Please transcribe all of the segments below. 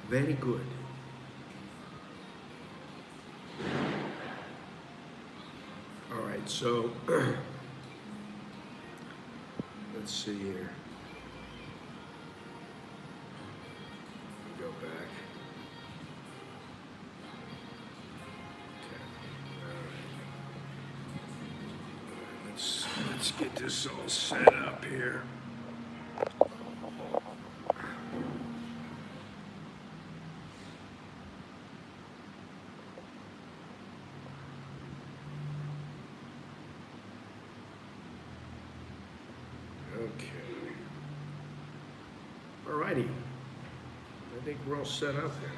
Very good. All right, so let's see here. Go back. Okay. All right. Let's get this all set up here. Okay. Alrighty. I think we're all set up here.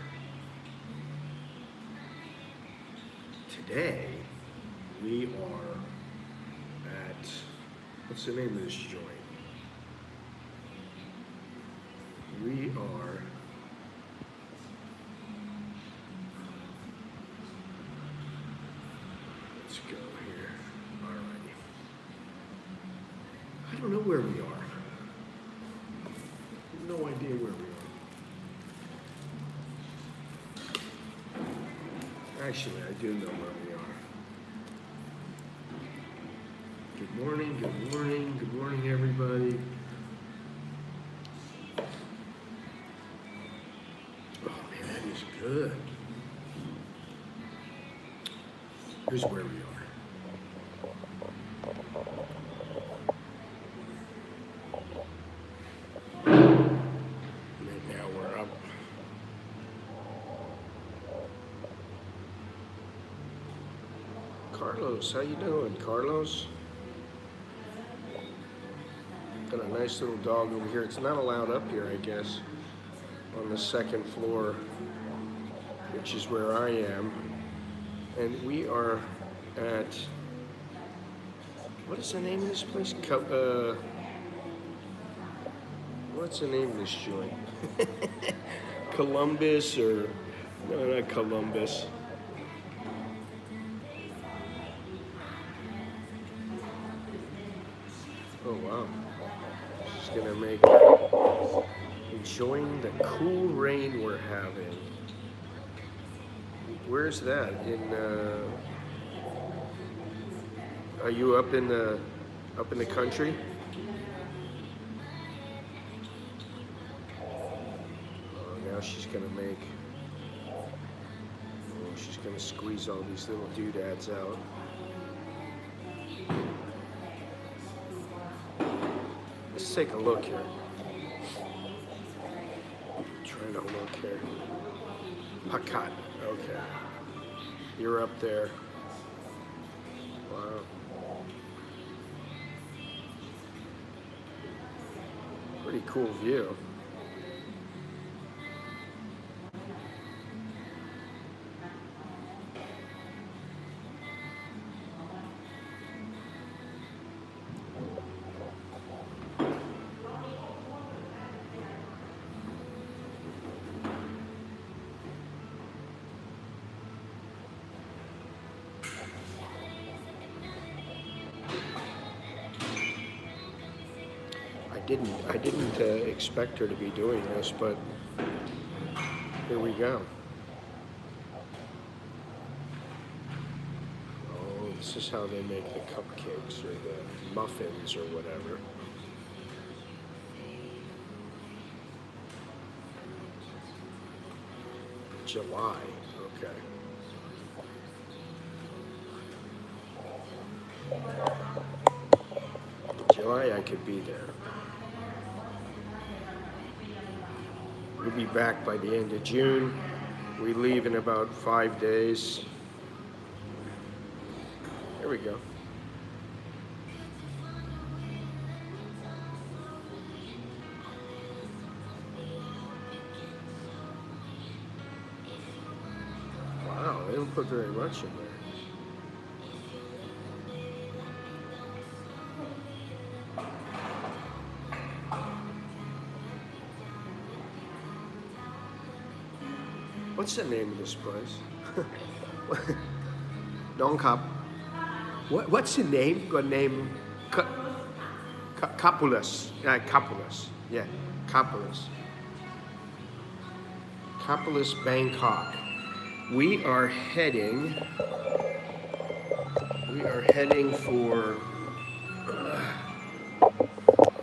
Today, we are at, what's the name of this joint? We are let's go here. Alrighty. I don't know where we are. No idea where we are. Actually, I do know where we are. Good morning, good morning, good morning, everybody. Oh man, that is good. Here's where we are. And now we're up. Carlos, how you doing, Carlos? Got a nice little dog over here. It's not allowed up here, I guess, on the second floor, which is where I am. And we are at, what is the name of this place? What's the name of this joint? Columbus or, no, not Columbus. Oh wow. Just gonna make, enjoying the cool rain we're having. Where's that? Are you up in the country? Oh, now she's gonna make, oh, she's gonna squeeze all these little doodads out. Let's take a look here. Trying to look here. Hakat. Okay. You're up there. Wow. Pretty cool view. I didn't expect her to be doing this, but here we go. Oh, this is how they make the cupcakes or the muffins or whatever. July, okay. July, I could be there. We'll be back by the end of June. We leave in about 5 days. There we go. Wow, they don't put very much in there. What's the name of this place? Don't Cap. What's the name? Got name? Capulus. Yeah, Capulus. Yeah, Capulus. Capulus Bangkok. We are heading for,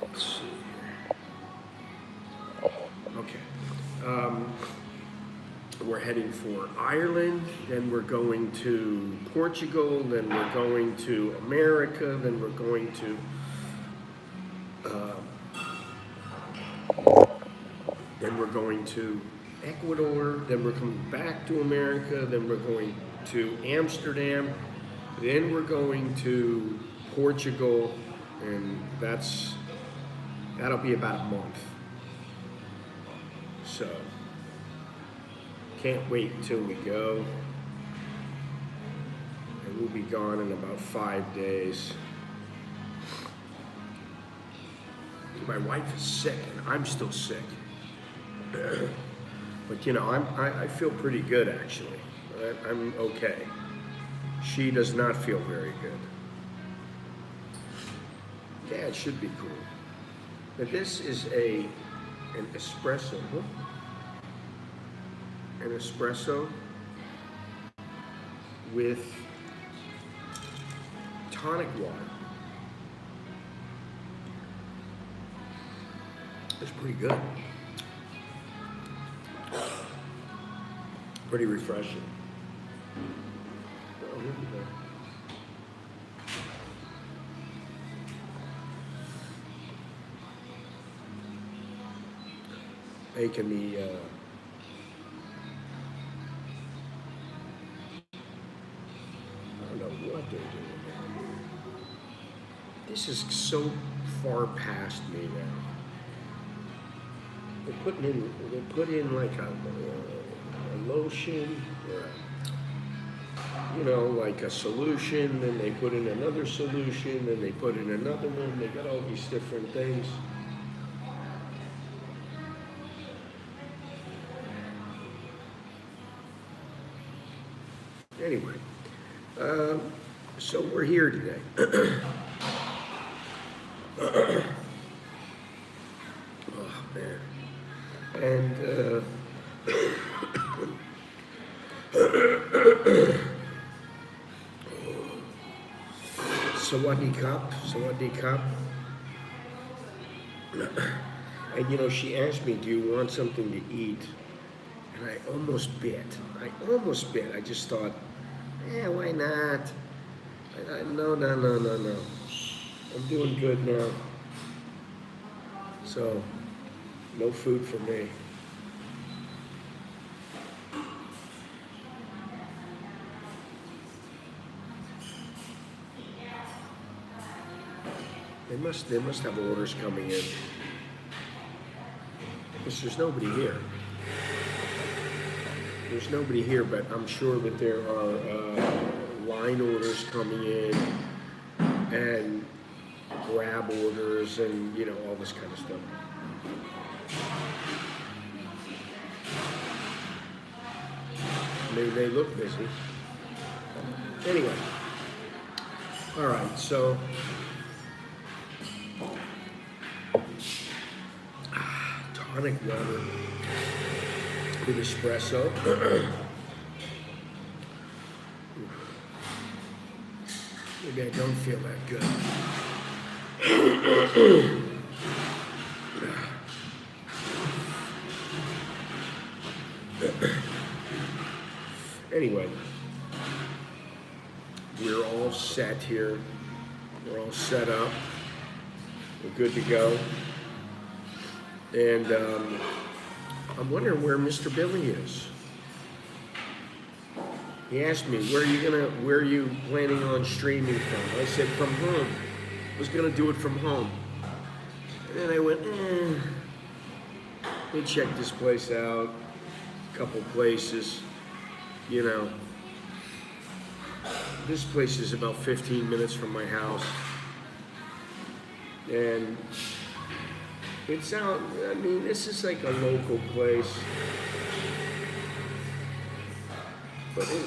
let's see here. Okay. We're heading for Ireland, then we're going to Portugal, then we're going to America, then we're going to Ecuador, then we're coming back to America, then we're going to Amsterdam, then we're going to Portugal, and that'll be about a month. So, can't wait until we go. And we'll be gone in about 5 days. My wife is sick, and I'm still sick. But you know, I feel pretty good actually. I'm okay. She does not feel very good. Yeah, it should be cool. But this is an espresso. An espresso with tonic water. It's pretty good. Pretty refreshing. Oh, here we go. Making the I don't know what they're doing down here. This is so far past me now. They put in like a lotion, you know, like a solution, then they put in another solution, then they put in another one. They got all these different things. Anyway, so we're here today. Oh man, and Sawadee Cup. And you know, she asked me, do you want something to eat? And I almost bit. I just thought, why not? No. I'm doing good now. So, no food for me. They must have orders coming in. Because there's nobody here. There's nobody here, but I'm sure that there are line orders coming in and grab orders and, you know, all this kind of stuff. Maybe they look busy. Anyway. All right, so tonic water with espresso. Maybe I don't feel that good. Anyway, we're all set here. We're all set up. We're good to go. And I'm wondering where Mr. Billy is. He asked me, where are you planning on streaming from? I said, from home. I was gonna do it from home. And then I went, let me check this place out. A couple places, you know. This place is about 15 minutes from my house. And it's out, I mean, this is like a local place.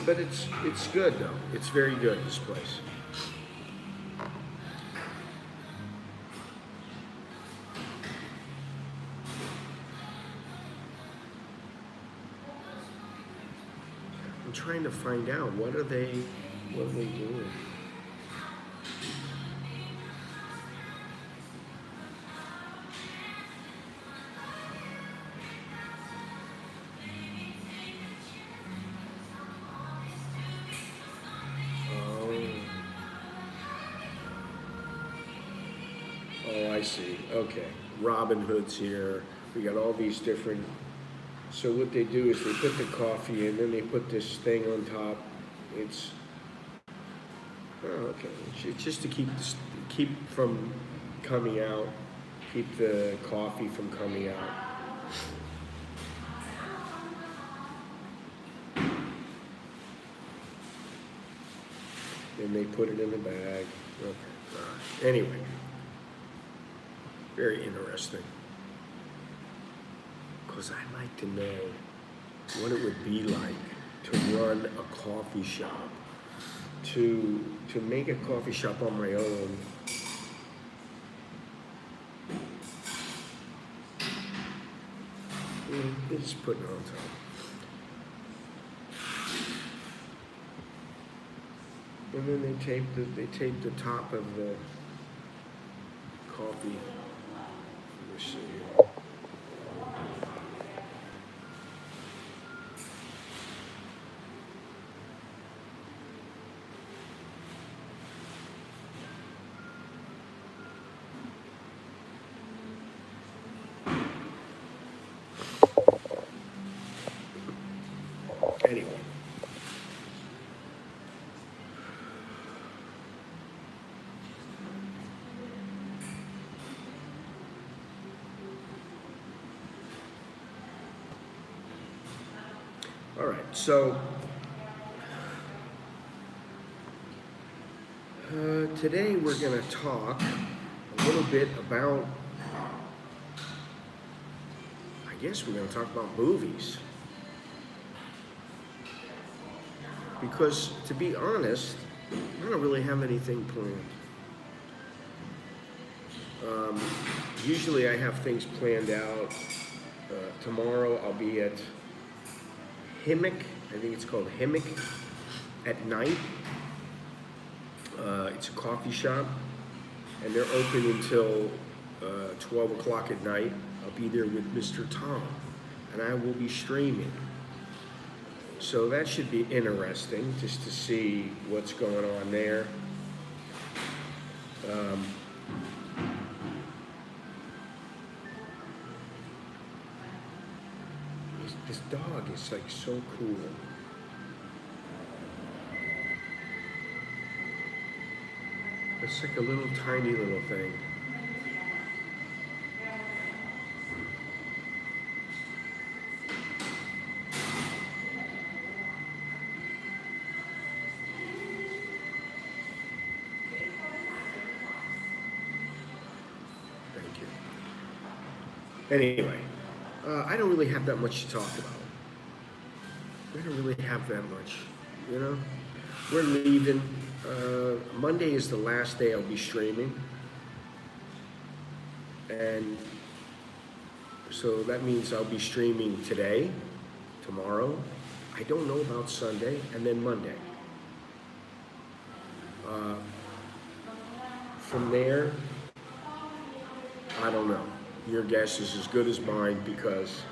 But it's good though. It's very good, this place. I'm trying to find out what are they doing? Oh, I see. Okay. Robin Hood's here. We got all these different. So what they do is they put the coffee in, then they put this thing on top. It's okay. It's just to keep from coming out, keep the coffee from coming out. Then they put it in the bag. Okay. Anyway, very interesting. Because I'd like to know what it would be like to run a coffee shop, to make a coffee shop on my own. They're just putting it on top. And then they tape the top of the coffee. Let's see here. Anyway. All right, so today we're going to talk a little bit about, I guess we're going to talk about movies. Because, to be honest, I don't really have anything planned. Usually I have things planned out. Tomorrow I'll be at Hammock, I think it's called Hammock, at night. It's a coffee shop, and they're open until 12 o'clock at night. I'll be there with Mr. Tom, and I will be streaming. So that should be interesting, just to see what's going on there. This dog is like so cool. It's like a little tiny little thing. Thank you. Anyway, I don't really have that much to talk about. I don't really have that much, you know? We're leaving. Monday is the last day I'll be streaming. And so that means I'll be streaming today, tomorrow. I don't know about Sunday, and then Monday. From there, I don't know. Your guess is as good as mine, because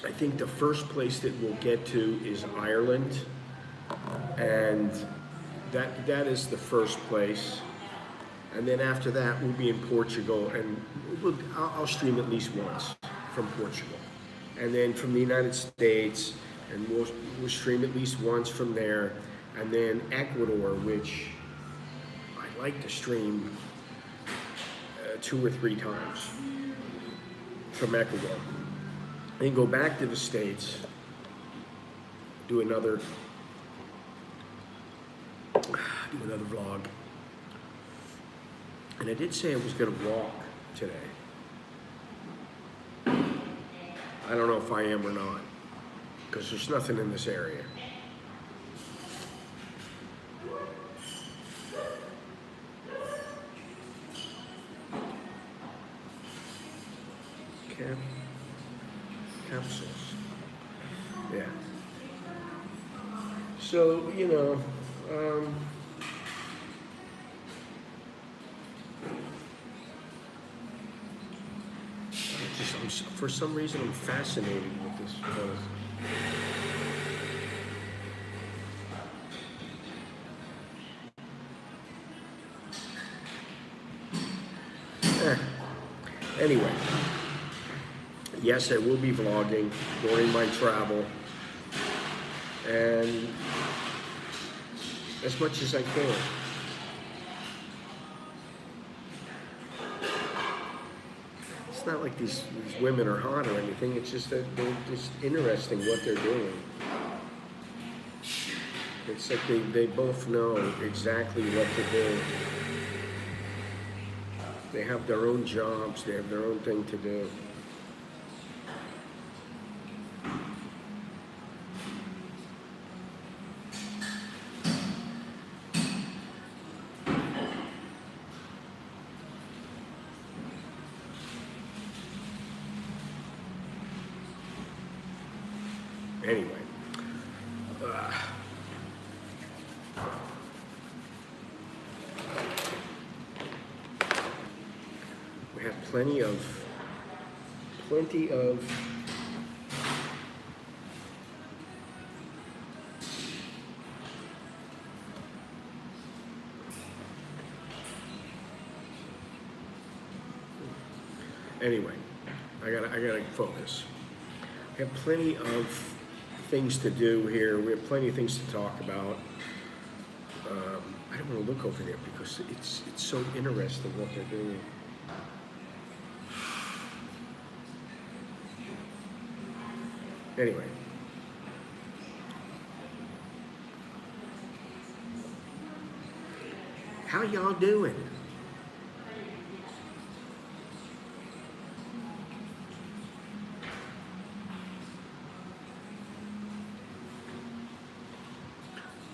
I think the first place that we'll get to is Ireland, and that is the first place. And then after that, we'll be in Portugal, and I'll stream at least once from Portugal. And then from the United States, and we'll stream at least once from there. And then Ecuador, which I like to stream 2 or 3 times from Ecuador. Then go back to the States, do another vlog. And I did say I was going to walk today. I don't know if I am or not, because there's nothing in this area. Capsules. Yeah. So, for some reason, I'm fascinated with this. Anyway, yes, I will be vlogging during my travel, and as much as I can. It's not like these women are hot or anything. It's just that they're just interesting what they're doing. It's like they both know exactly what to do. They have their own jobs. They have their own thing to do. Anyway. We have plenty of anyway, I gotta focus. We have plenty of things to do here. We have plenty of things to talk about. I don't want to look over there because it's so interesting what they're doing. Anyway. How y'all doing?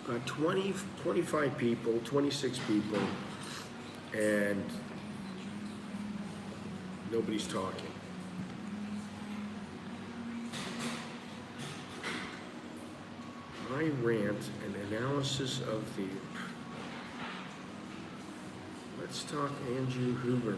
Got 20, 25 people, 26 people, and nobody's talking. My rant and analysis of the... Let's talk Andrew Huberman.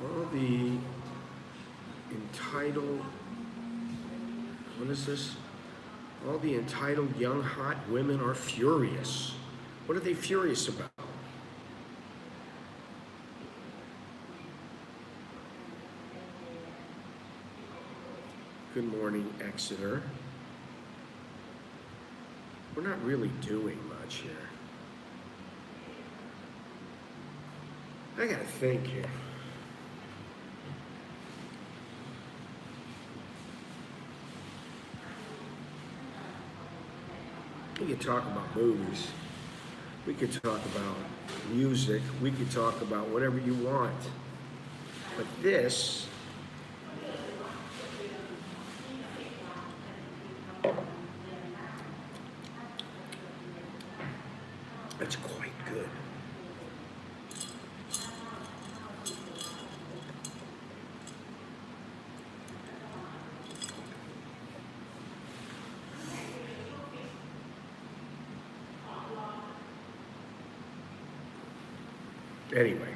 All the entitled, what is this? All the entitled young hot women are furious. What are they furious about? Good morning, Exeter. We're not really doing much here. I gotta think here. We could talk about movies. We could talk about music. We could talk about whatever you want. But this, that's quite good. Anyway.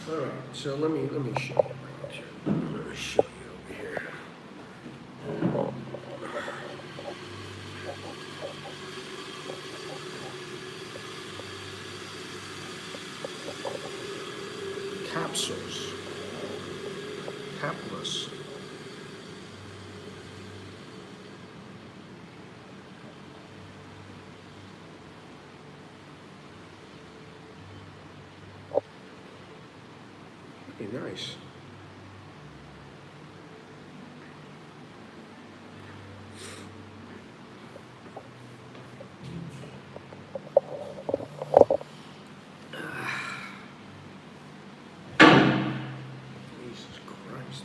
All right, so let me show you around here. I'm going to show you over here. Capsules. Capulus. Pretty nice. Jesus Christ.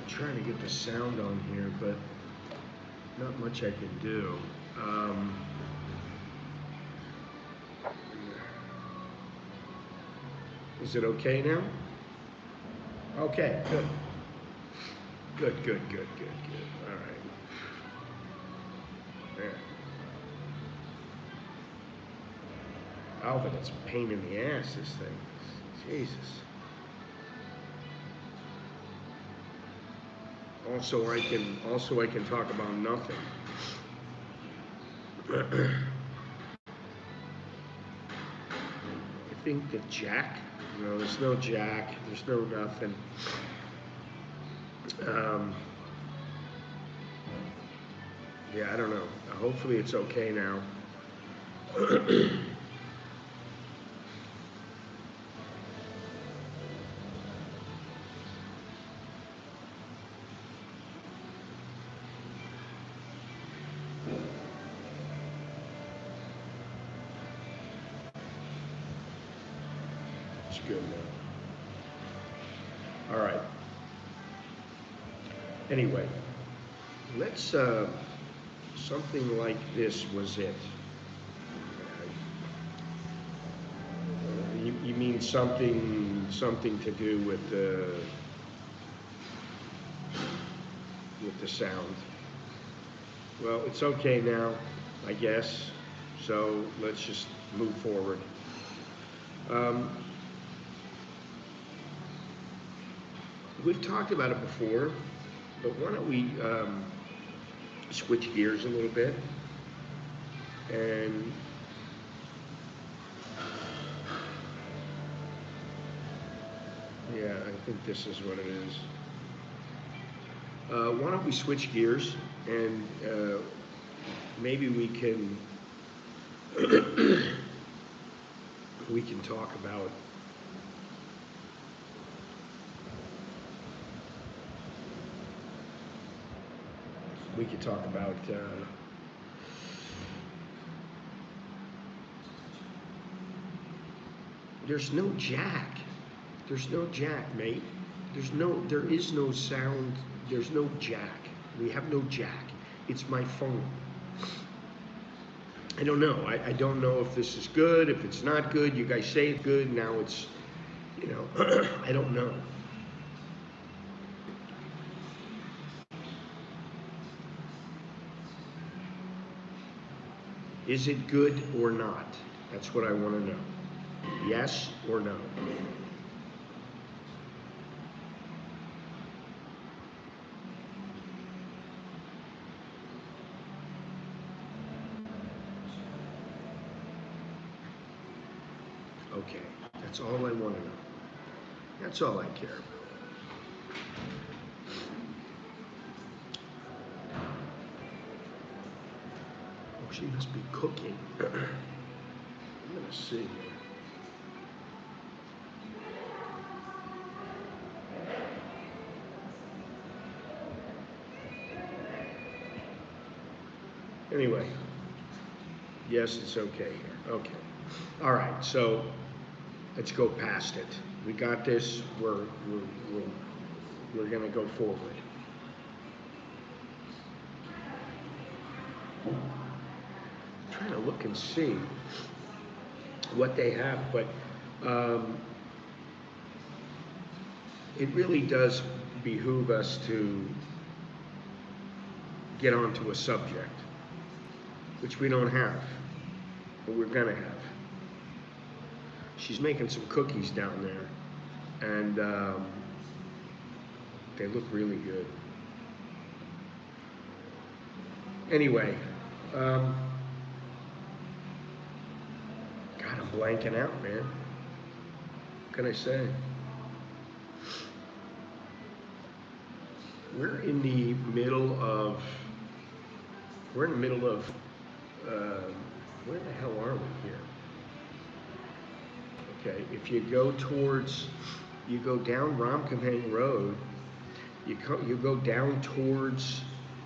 Trying to get the sound on here, but not much I can do. Is it okay now? Okay, good. Good. All right. There. Oh, but it's a pain in the ass, this thing. Jesus. Also, I can talk about nothing. I think the jack. No, there's no jack. There's no nothing. Yeah, I don't know. Hopefully, it's okay now. It's good now. All right. Anyway, let's, something like this was it. You mean something to do with the sound? Well, it's okay now, I guess. So let's just move forward. We've talked about it before, but why don't we switch gears a little bit and yeah, I think this is what it is. Why don't we switch gears and maybe we can we can talk about there's no jack. There's no jack, mate. There is no sound. There's no jack. We have no jack. It's my phone. I don't know. I don't know if this is good, if it's not good. You guys say it's good. Now it's, I don't know. Is it good or not? That's what I want to know. Yes or no? Okay, that's all I want to know. That's all I care about. Oh, she must be cooking. I'm gonna see here. Anyway, yes, it's okay here. Okay. All right, so let's go past it. We got this. We're gonna go forward. I'm trying to look and see what they have, but it really does behoove us to get onto a subject, which we don't have, but we're gonna have. She's making some cookies down there, and they look really good. Anyway, God, I'm blanking out, man. What can I say? We're in the middle of, where the hell are we here? Okay, if you go down Romkemhang Road, you go down towards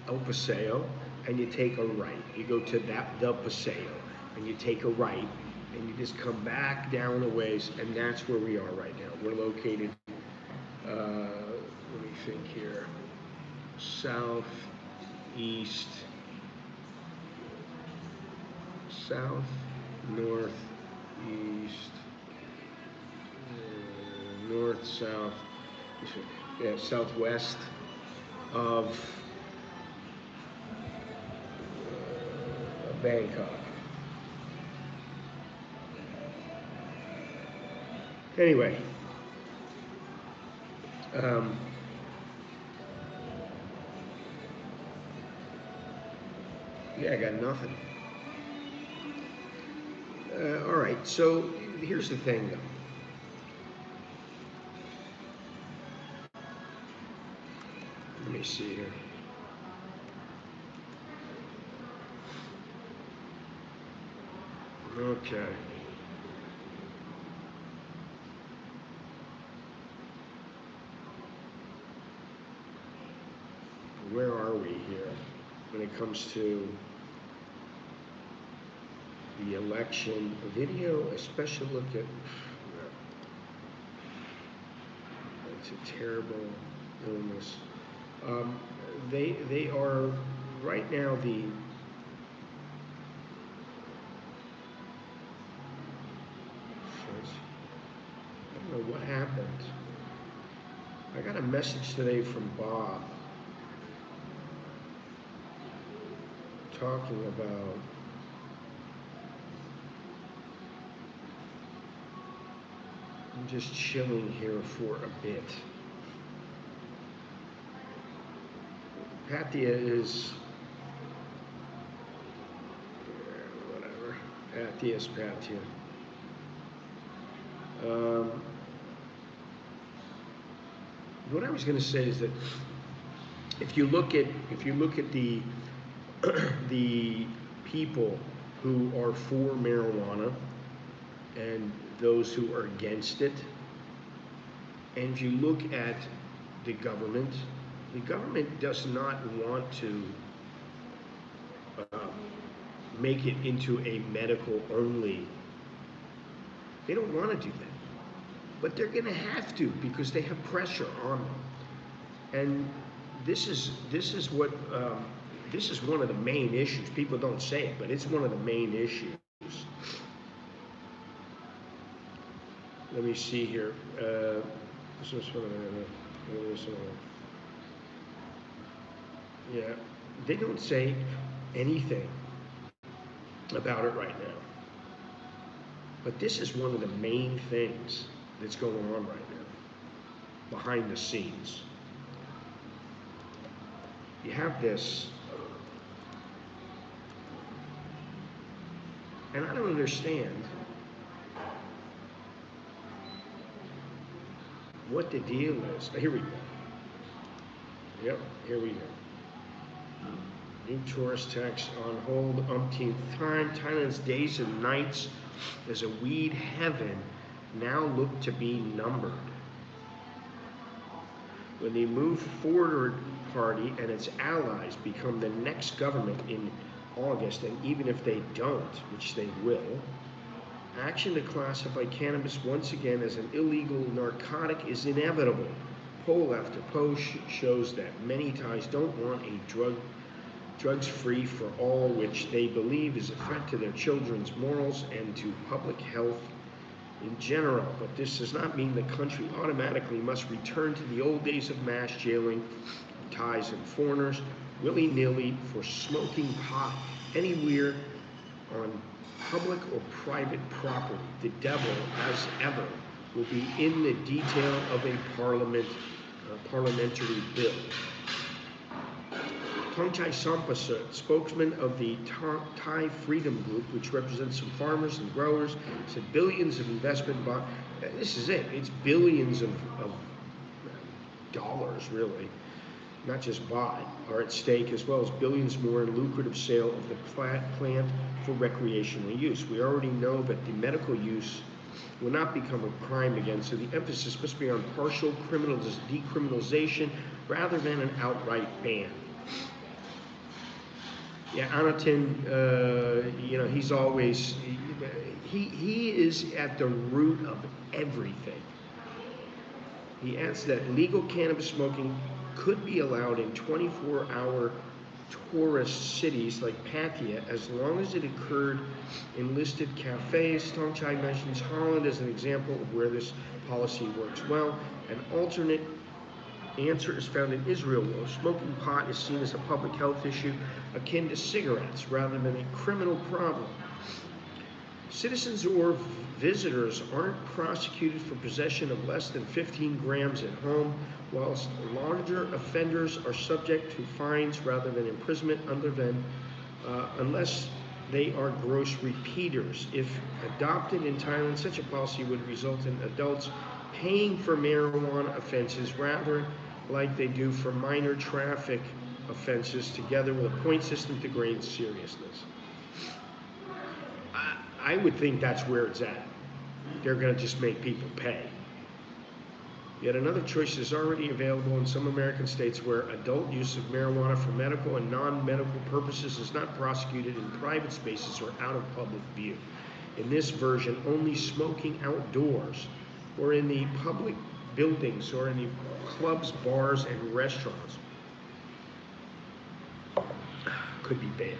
El Paseo, and you take a right. You go to the Paseo, and you take a right, and you just come back down a ways, and that's where we are right now. We're located, let me think here, south, east, south, north, east, north, south, yeah, southwest of Bangkok. Anyway, yeah, I got nothing. All right, so here's the thing, though. Let me see here. Okay. Where are we here when it comes to the election video? A special look at. It's a terrible illness. They are right now the. I don't know what happened. I got a message today from Bob talking about I'm just chilling here for a bit. Patia is whatever. Patia is Patia. What I was going to say is that if you look at the the people who are for marijuana, and those who are against it. And if you look at the government does not want to uh, make it into a medical only. They don't want to do that. But they're going to have to because they have pressure on them. And this is what this is one of the main issues. People don't say it, but it's one of the main issues. Let me see here. Yeah, they don't say anything about it right now. But this is one of the main things that's going on right now, behind the scenes. You have this, and I don't understand what the deal is. Here we go. Yep, here we go. New tourist tax on hold umpteenth time. Thailand's days and nights as a weed heaven now look to be numbered. When the Move Forward Party and its allies become the next government in August, and even if they don't, which they will, action to classify cannabis once again as an illegal narcotic is inevitable. Poll after poll shows that many Thais don't want a drugs free for all, which they believe is a threat to their children's morals and to public health in general. But this does not mean the country automatically must return to the old days of mass jailing of Thais and foreigners willy-nilly for smoking pot anywhere on public or private property. The devil, as ever, will be in the detail of a parliamentary bill. Thongchai Sampasa, spokesman of the Thai Freedom Group, which represents some farmers and growers, said billions of investment this is it. It's billions of dollars, really, not just baht, are at stake, as well as billions more in lucrative sale of the plant for recreational use. We already know that the medical use will not become a crime again, so the emphasis must be on partial decriminalization rather than an outright ban. Yeah, Anatin, he's always, he is at the root of everything. He adds that legal cannabis smoking could be allowed in 24-hour tourist cities like Pattaya as long as it occurred in listed cafes. Thongchai mentions Holland as an example of where this policy works well. An alternate answer is found in Israel, where smoking pot is seen as a public health issue akin to cigarettes rather than a criminal problem. Citizens or visitors aren't prosecuted for possession of less than 15 grams at home, whilst larger offenders are subject to fines rather than imprisonment unless they are gross repeaters. If adopted in Thailand, such a policy would result in adults paying for marijuana offenses rather like they do for minor traffic offenses, together with a point system to grade seriousness. I would think that's where it's at. They're going to just make people pay. Yet another choice is already available in some American states where adult use of marijuana for medical and non-medical purposes is not prosecuted in private spaces or out of public view. In this version, only smoking outdoors or in the public buildings or in the clubs, bars, and restaurants could be banned.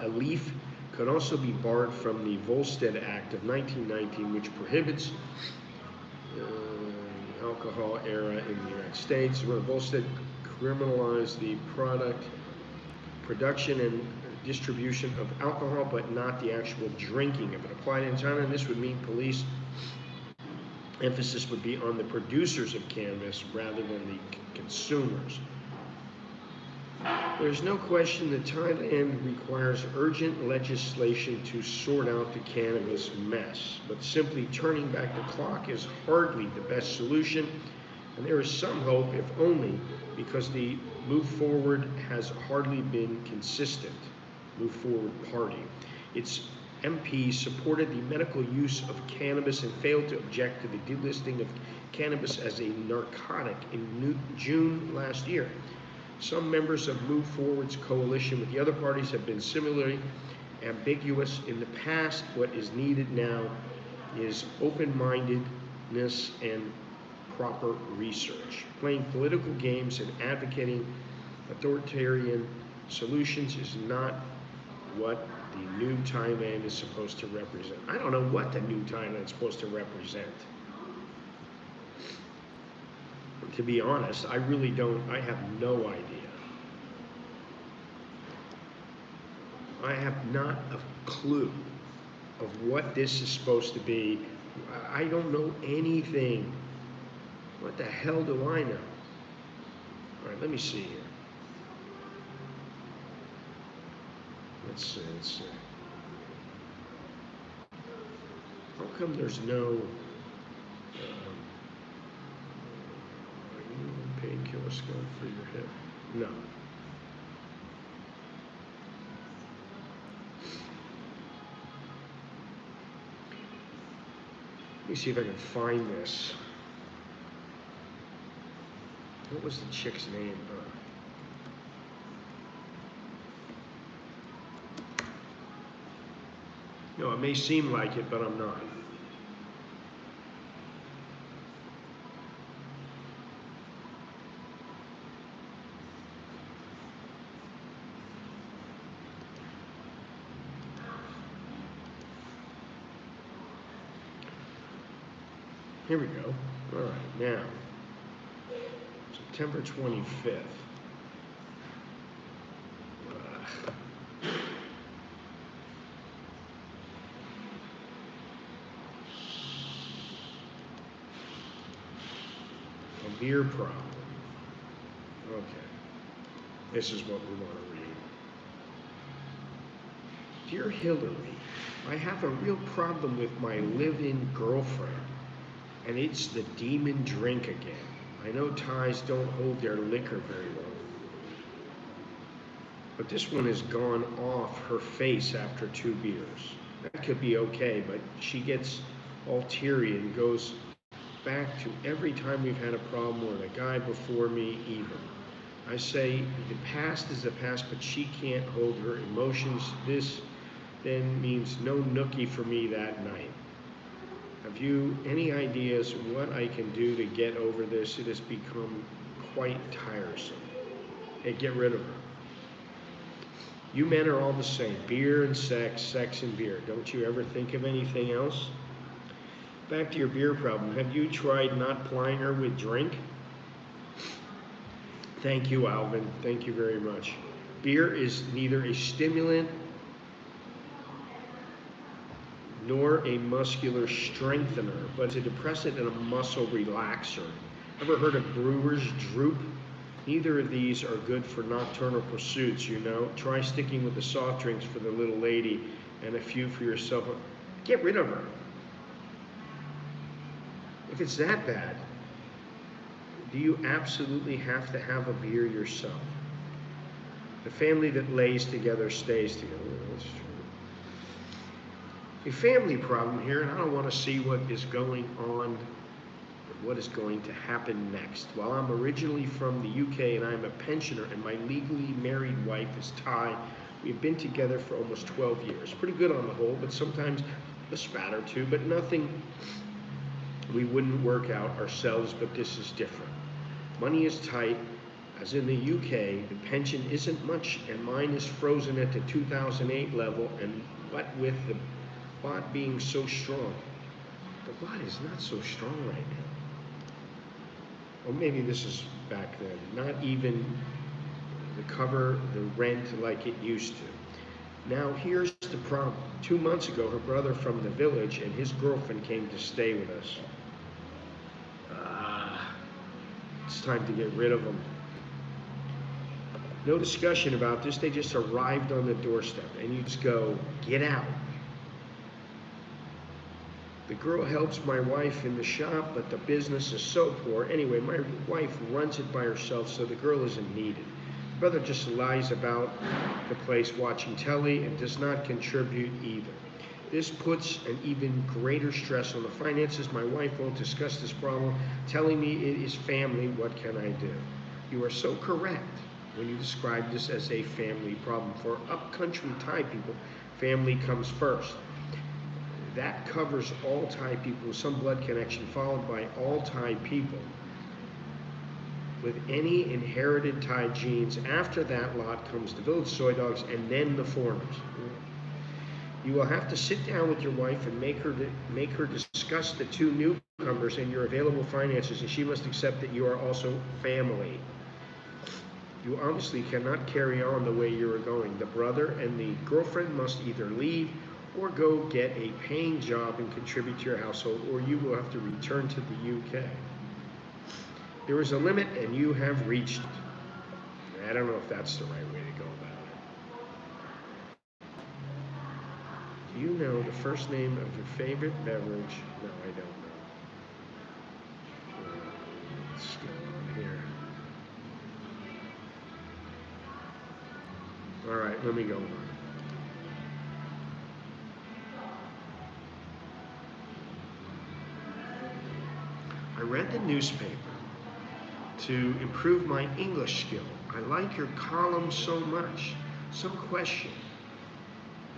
A leaf could also be barred from the Volstead Act of 1919, which prohibits alcohol era in the United States, where Volstead criminalized the production and distribution of alcohol, but not the actual drinking of it. Applied in China, and this would mean police emphasis would be on the producers of cannabis rather than the consumers. There's no question that Thailand requires urgent legislation to sort out the cannabis mess, but simply turning back the clock is hardly the best solution, and there is some hope, if only because the Move Forward has hardly been consistent. Move Forward Party. Its MPs supported the medical use of cannabis and failed to object to the delisting of cannabis as a narcotic in June last year. Some members of Move Forward's coalition with the other parties have been similarly ambiguous in the past. What is needed now is open-mindedness and proper research. Playing political games and advocating authoritarian solutions is not what the new Thailand is supposed to represent. I don't know what the new Thailand is supposed to represent. To be honest, I really don't, I have no idea. I have not a clue of what this is supposed to be. I don't know anything. What the hell do I know? All right, let me see here. Let's see. How come there's no painkiller scum for your hip? No. Let me see if I can find this. What was the chick's name? No, it may seem like it, but I'm not. Here we go. All right, now, September 25th. A beer problem. Okay. This is what we want to read. Dear Hillary, I have a real problem with my live-in girlfriend, and it's the demon drink again. I know Thais don't hold their liquor very well, but this one has gone off her face after 2 beers. That could be okay, but she gets all teary and goes back to every time we've had a problem or the guy before me even. I say the past is the past, but she can't hold her emotions. This then means no nookie for me that night. Have you any ideas what I can do to get over this? It has become quite tiresome. Hey, get rid of her. You men are all the same. Beer and sex, sex and beer. Don't you ever think of anything else? Back to your beer problem. Have you tried not plying her with drink? Thank you, Alvin. Thank you very much. Beer is neither a stimulant nor a muscular strengthener, but it's a depressant and a muscle relaxer. Ever heard of Brewer's Droop? Neither of these are good for nocturnal pursuits, you know. Try sticking with the soft drinks for the little lady and a few for yourself. Get rid of her. If it's that bad, do you absolutely have to have a beer yourself? The family that lays together stays together. That's true. A family problem here, and I don't want to see what is going on, what is going to happen next. While I'm originally from the UK and I'm a pensioner and my legally married wife is Thai, we've been together for almost 12 years. Pretty good on the whole, but sometimes a spat or two, but nothing we wouldn't work out ourselves, but this is different. Money is tight, as in the UK, the pension isn't much, and mine is frozen at the 2008 level, and what with the baht being so strong. The baht is not so strong right now. Or maybe this is back then. Not even to cover the rent like it used to. Now here's the problem. 2 months ago, her brother from the village and his girlfriend came to stay with us. It's time to get rid of them. No discussion about this. They just arrived on the doorstep, and you just go, get out. The girl helps my wife in the shop, but the business is so poor. Anyway, my wife runs it by herself, so the girl isn't needed. The brother just lies about the place watching telly and does not contribute either. This puts an even greater stress on the finances. My wife won't discuss this problem, telling me it is family. What can I do? You are so correct when you describe this as a family problem. For upcountry Thai people, family comes first. That covers all Thai people with some blood connection, followed by all Thai people with any inherited Thai genes. After that lot comes the village soy dogs and then the foreigners. You will have to sit down with your wife and make her discuss the two newcomers and your available finances, and she must accept that you are also family. You obviously cannot carry on the way you are going. The brother and the girlfriend must either leave or go get a paying job and contribute to your household, or you will have to return to the UK. There is a limit, and you have reached it. I don't know if that's the right way to go about it. Do you know the first name of your favorite beverage? No, I don't know. What's going on here? All right, let me go on. I read the newspaper to improve my English skill. I like your column so much. Some question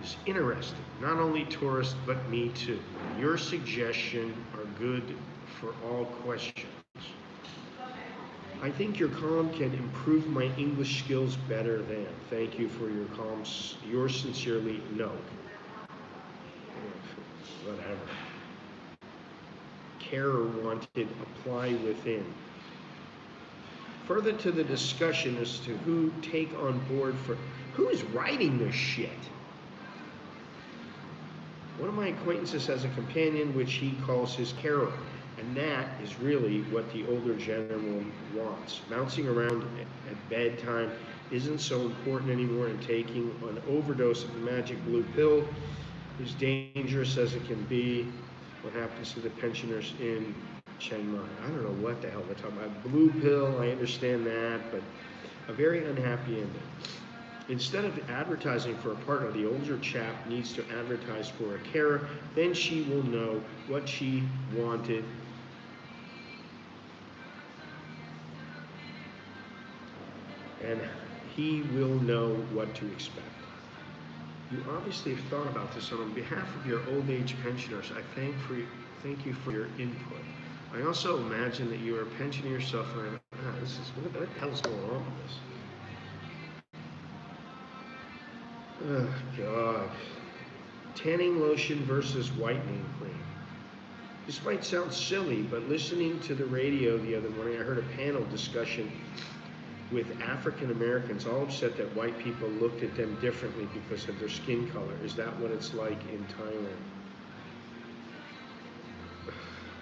is interesting. Not only tourists, but me too. Your suggestions are good for all questions. I think your column can improve my English skills better than. Thank you for your columns. Yours sincerely, Note. Whatever. Carer wanted, apply within. Further to the discussion as to who take on board for, who's writing this shit? One of my acquaintances has a companion which he calls his carer, and that is really what the older gentleman wants. Bouncing around at bedtime isn't so important anymore, and taking an overdose of the magic blue pill is dangerous as it can be. What happens to the pensioners in Chiang Mai? I don't know what the hell they're talking about. Blue pill, I understand that, but a very unhappy ending. Instead of advertising for a partner, the older chap needs to advertise for a carer. Then she will know what she wanted. And he will know what to expect. You obviously have thought about this, and on behalf of your old age pensioners, I thank you for your input. I also imagine that you are pensioning yourself, and what the hell's going on with this? Oh, God. Tanning lotion versus whitening cream. This might sound silly, but listening to the radio the other morning, I heard a panel discussion with African Americans all upset that white people looked at them differently because of their skin color. Is that what it's like in Thailand?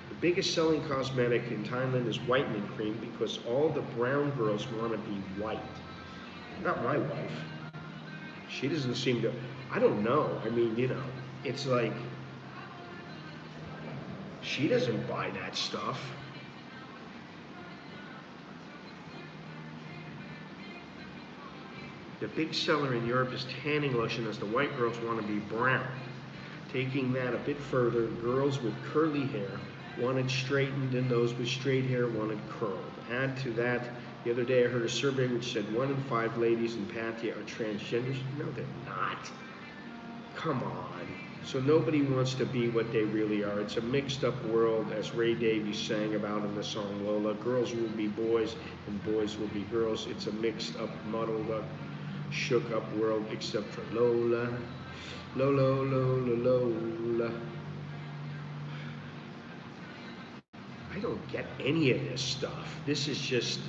The biggest selling cosmetic in Thailand is whitening cream because all the brown girls want to be white. Not my wife. She doesn't seem to, I don't know. I mean, it's like, she doesn't buy that stuff. The big seller in Europe is tanning lotion, as the white girls want to be brown. Taking that a bit further, girls with curly hair wanted straightened and those with straight hair wanted curled. Add to that, the other day I heard a survey which said 1 in 5 ladies in Pattaya are transgenders. No, they're not. Come on. So nobody wants to be what they really are. It's a mixed up world, as Ray Davies sang about in the song Lola. Girls will be boys and boys will be girls. It's a mixed up, muddled up, shook up world, except for Lola. Lola, Lola, Lola. I don't get any of this stuff. This is just,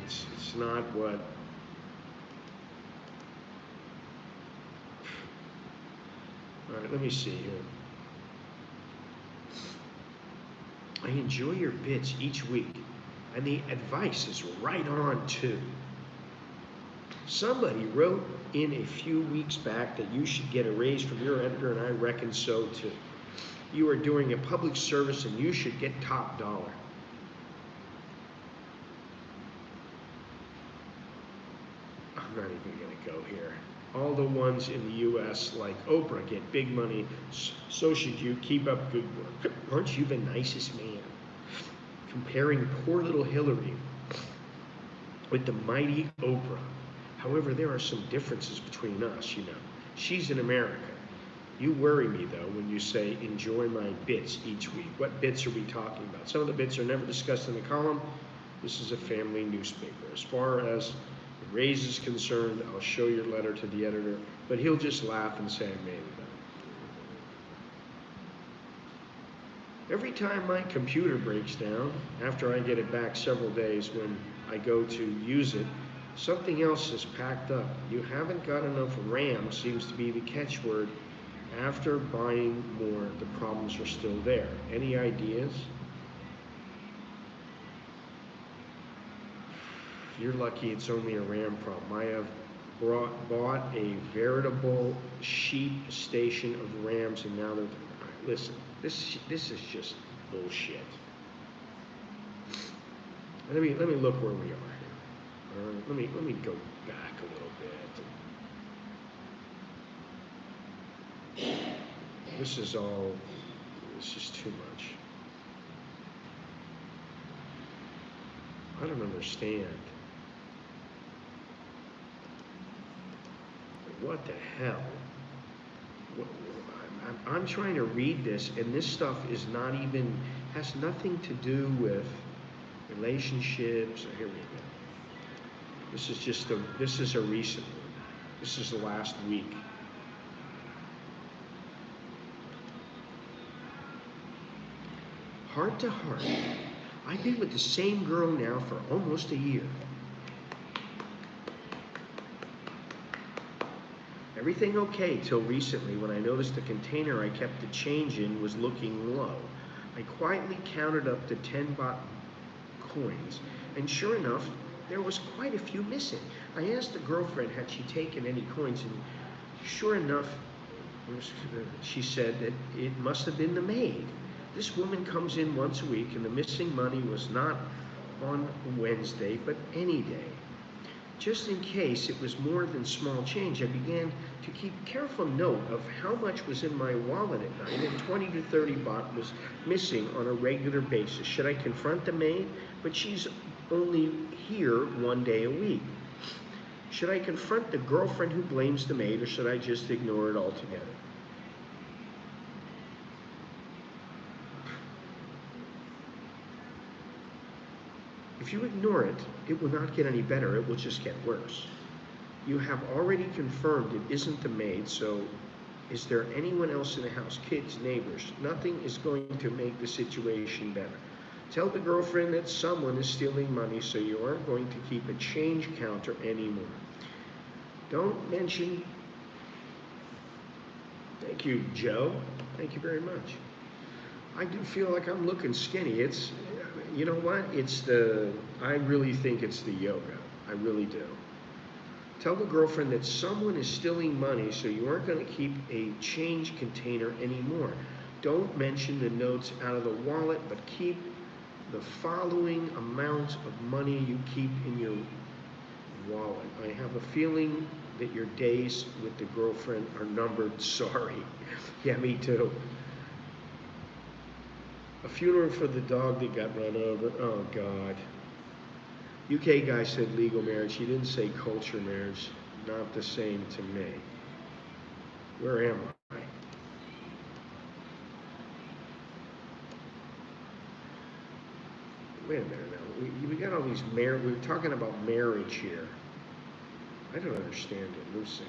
it's not what, all right, let me see here. I enjoy your bits each week, and the advice is right on too. Somebody wrote in a few weeks back that you should get a raise from your editor, and I reckon so too. You are doing a public service and you should get top dollar. I'm not even going to go here. All the ones in the U.S. like Oprah get big money, so should you. Keep up good work. Aren't you the nicest man? Comparing poor little Hillary with the mighty Oprah. However, there are some differences between us, you know. She's in America. You worry me, though, when you say, enjoy my bits each week. What bits are we talking about? Some of the bits are never discussed in the column. This is a family newspaper. As far as the raise is concerned, I'll show your letter to the editor, but he'll just laugh and say I made it up. Every time my computer breaks down, after I get it back several days when I go to use it, something else is packed up. You haven't got enough RAM seems to be the catchword. After buying more, the problems are still there. Any ideas? If you're lucky, it's only a RAM problem. I have bought a veritable sheep station of RAMs, and now they're. Listen, this is just bullshit. Let me look where we are here. All right, let me go back a little bit. This is too much. I don't understand. What the hell? I'm trying to read this, and this stuff is not even, has nothing to do with relationships. Here we go. This is a recent one. This is the last week. Heart to heart. I've been with the same girl now for almost a year. Everything okay till recently when I noticed the container I kept the change in was looking low. I quietly counted up to 10 baht coins, and sure enough, there was quite a few missing. I asked the girlfriend had she taken any coins, and sure enough, she said that it must have been the maid. This woman comes in once a week, and the missing money was not on Wednesday, but any day. Just in case it was more than small change, I began to keep careful note of how much was in my wallet at night, and 20 to 30 baht was missing on a regular basis. Should I confront the maid? But she's only here one day a week. Should I confront the girlfriend who blames the maid, or should I just ignore it altogether? If you ignore it, it will not get any better, it will just get worse. You have already confirmed it isn't the maid, so is there anyone else in the house? Kids, neighbors? Nothing is going to make the situation better. Tell the girlfriend that someone is stealing money, so you aren't going to keep a change counter anymore. Don't mention. Thank you, Joe. Thank you very much. I do feel like I'm looking skinny. It's, you know what? I really think it's the yoga. I really do. Tell the girlfriend that someone is stealing money, so you aren't going to keep a change container anymore. Don't mention the notes out of the wallet, but keep the following amount of money you keep in your wallet. I have a feeling that your days with the girlfriend are numbered. Sorry. Yeah, me too. A funeral for the dog that got run over. Oh, God. UK guy said legal marriage. He didn't say culture marriage. Not the same to me. Where am I? Wait a minute now. We got all these we're talking about marriage here. I don't understand it. Lucy.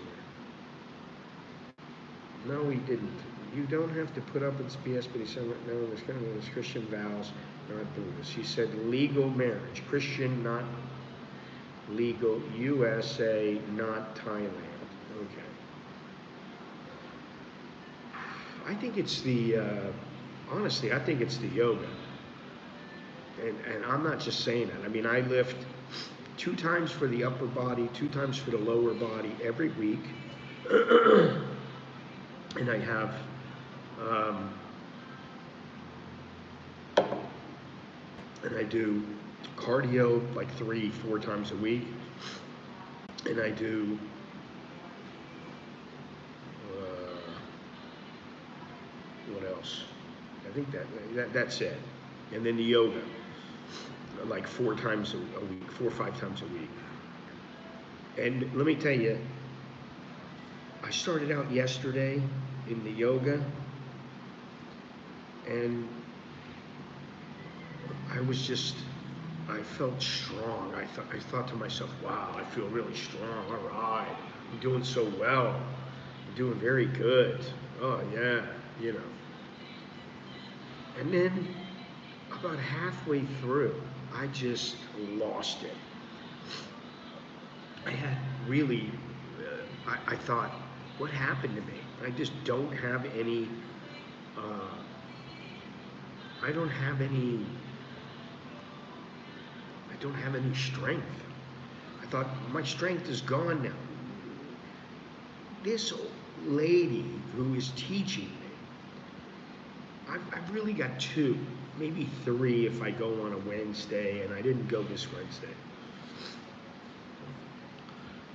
No, we didn't. You don't have to put up with this BS, but he said, no, there's going to be Christian vows, not Buddhist. He said legal marriage. Christian, not legal. USA, not Thailand. Okay. I think it's honestly, I think it's the yoga. And I'm not just saying that. I mean, I lift 2 times for the upper body, 2 times for the lower body every week. And I have and I do cardio like 3-4 times a week, and I do what else? I think that's it. And then the yoga, like 4 times a week, 4 or 5 times a week. And let me tell you, I started out yesterday in the yoga, and I felt strong. I thought to myself, wow, I feel really strong. All right, I'm doing so well. I'm doing very good. Oh yeah, you know. And then about halfway through, I just lost it. I had really, I thought, what happened to me? I just don't have any, uh, I don't have any, I don't have any strength. I thought, my strength is gone now. This lady who is teaching me, I've really got 2, maybe 3 if I go on a Wednesday, and I didn't go this Wednesday.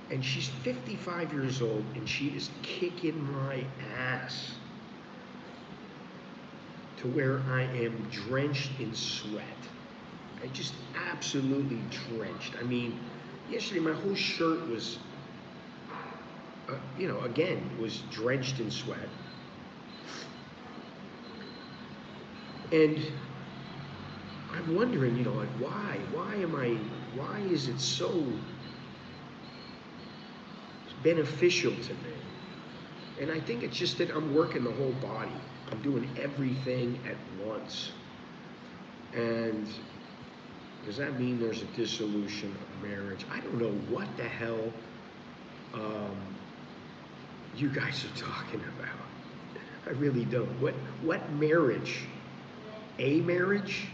And she's 55 years old, and she is kicking my ass to where I am drenched in sweat. I just absolutely drenched. I mean, yesterday my whole shirt was, again, was drenched in sweat. And I'm wondering, like, why? Why is it so beneficial to me? And I think it's just that I'm working the whole body. I'm doing everything at once. And does that mean there's a dissolution of marriage? I don't know what the hell you guys are talking about. I really don't. What marriage? A marriage?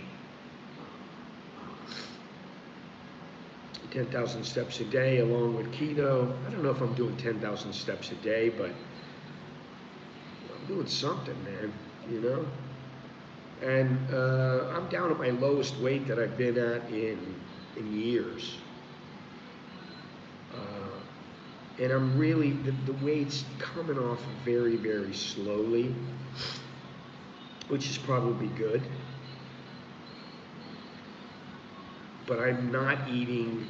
10,000 steps a day along with keto. I don't know if I'm doing 10,000 steps a day, but I'm doing something, man, And I'm down at my lowest weight that I've been at in years. And I'm really, the weight's coming off very, very slowly, which is probably good. But I'm not eating,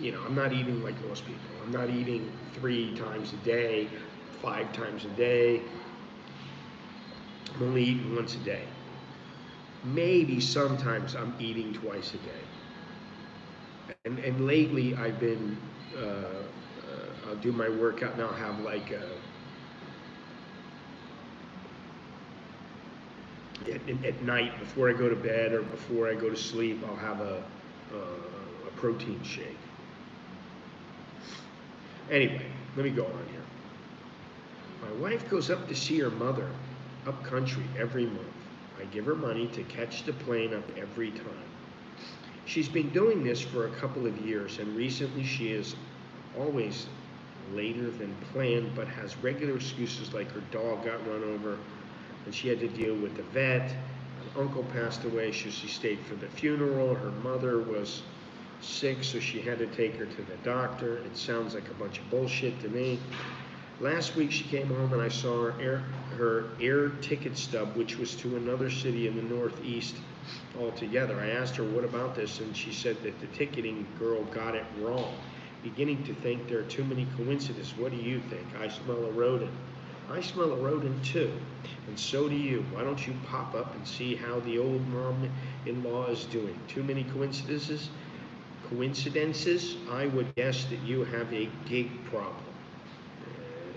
I'm not eating like most people. I'm not eating 3 times a day, 5 times a day. I'm only eating once a day. Maybe sometimes I'm eating twice a day. And lately I've been, I'll do my workout and I'll have like at night before I go to bed or before I go to sleep, I'll have a protein shake. Anyway, let me go on here. My wife goes up to see her mother up country every month. I give her money to catch the plane up every time. She's been doing this for a couple of years, and recently she is always later than planned, but has regular excuses like her dog got run over and she had to deal with the vet. Her uncle passed away, so she stayed for the funeral. Her mother was sick, so she had to take her to the doctor. It sounds like a bunch of bullshit to me. Last week she came home and I saw her air ticket stub, which was to another city in the Northeast altogether. I asked her, what about this? And she said that the ticketing girl got it wrong. Beginning to think there are too many coincidences. What do you think? I smell a rodent. I smell a rodent too, and so do you. Why don't you pop up and see how the old mom-in-law is doing? Too many coincidences? I would guess that you have a gig problem.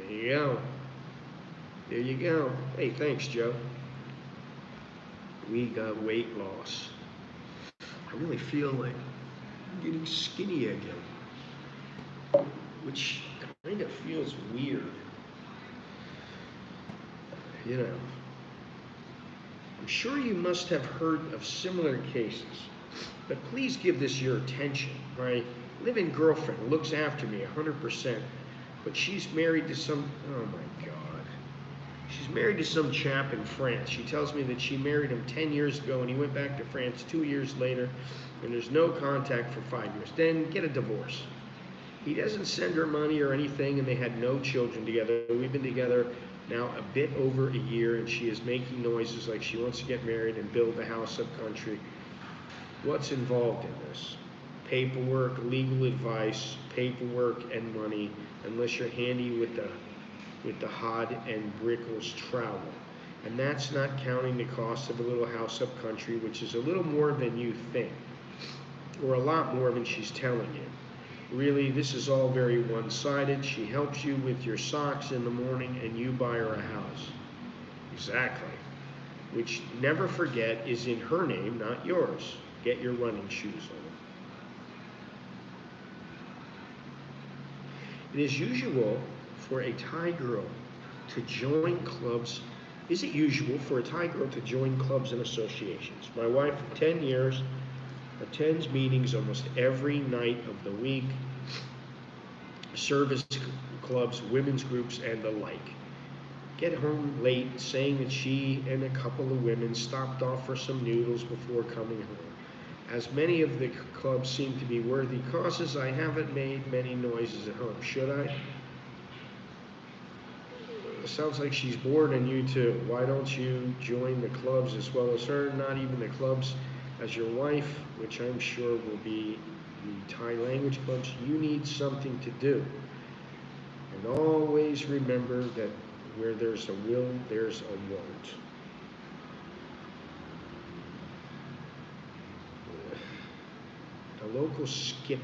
There you go. There you go. Hey, thanks, Joe. We got weight loss. I really feel like I'm getting skinny again, which kind of feels weird. I'm sure you must have heard of similar cases, but please give this your attention. My live-in girlfriend looks after me 100%, but she's married to some, oh my God. She's married to some chap in France. She tells me that she married him 10 years ago and he went back to France 2 years later, and there's no contact for 5 years. Then get a divorce. He doesn't send her money or anything, and they had no children together. We've been together now a bit over a year, and she is making noises like she wants to get married and build a house up country. What's involved in this? Paperwork, legal advice, paperwork, and money, unless you're handy with the hod and brickles trowel. And that's not counting the cost of a little house up country, which is a little more than you think, or a lot more than she's telling you. Really, this is all very one-sided. She helps you with your socks in the morning, and you buy her a house. Exactly. Which, never forget, is in her name, not yours. Get your running shoes on. It is usual for a Thai girl to join clubs. Is it usual for a Thai girl to join clubs and associations? My wife, for 10 years, attends meetings almost every night of the week, service clubs, women's groups, and the like. Get home late, saying that she and a couple of women stopped off for some noodles before coming home. As many of the clubs seem to be worthy causes, I haven't made many noises at home. Should I? It sounds like she's bored, and you too. Why don't you join the clubs as well as her? Not even the clubs as your wife, which I'm sure will be the Thai language clubs. You need something to do. And always remember that where there's a will, there's a won't. A local Skippy.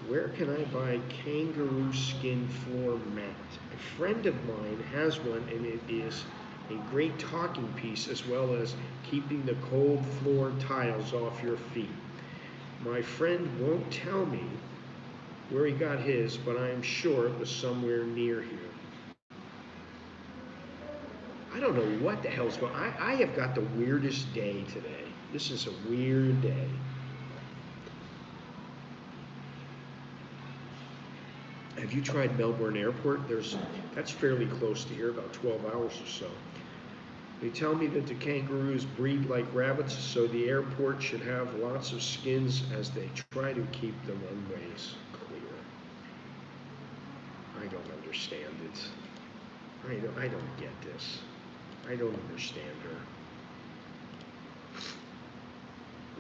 Where can I buy kangaroo skin floor mat? A friend of mine has one, and it is a great talking piece, as well as keeping the cold floor tiles off your feet. My friend won't tell me where he got his, but I am sure it was somewhere near here. I don't know what the hell's going on. I have got the weirdest day today. This is a weird day. Have you tried Melbourne Airport? That's fairly close to here, about 12 hours or so. They tell me that the kangaroos breed like rabbits, so the airport should have lots of skins as they try to keep the runways clear. I don't understand it. I don't get this. I don't understand her.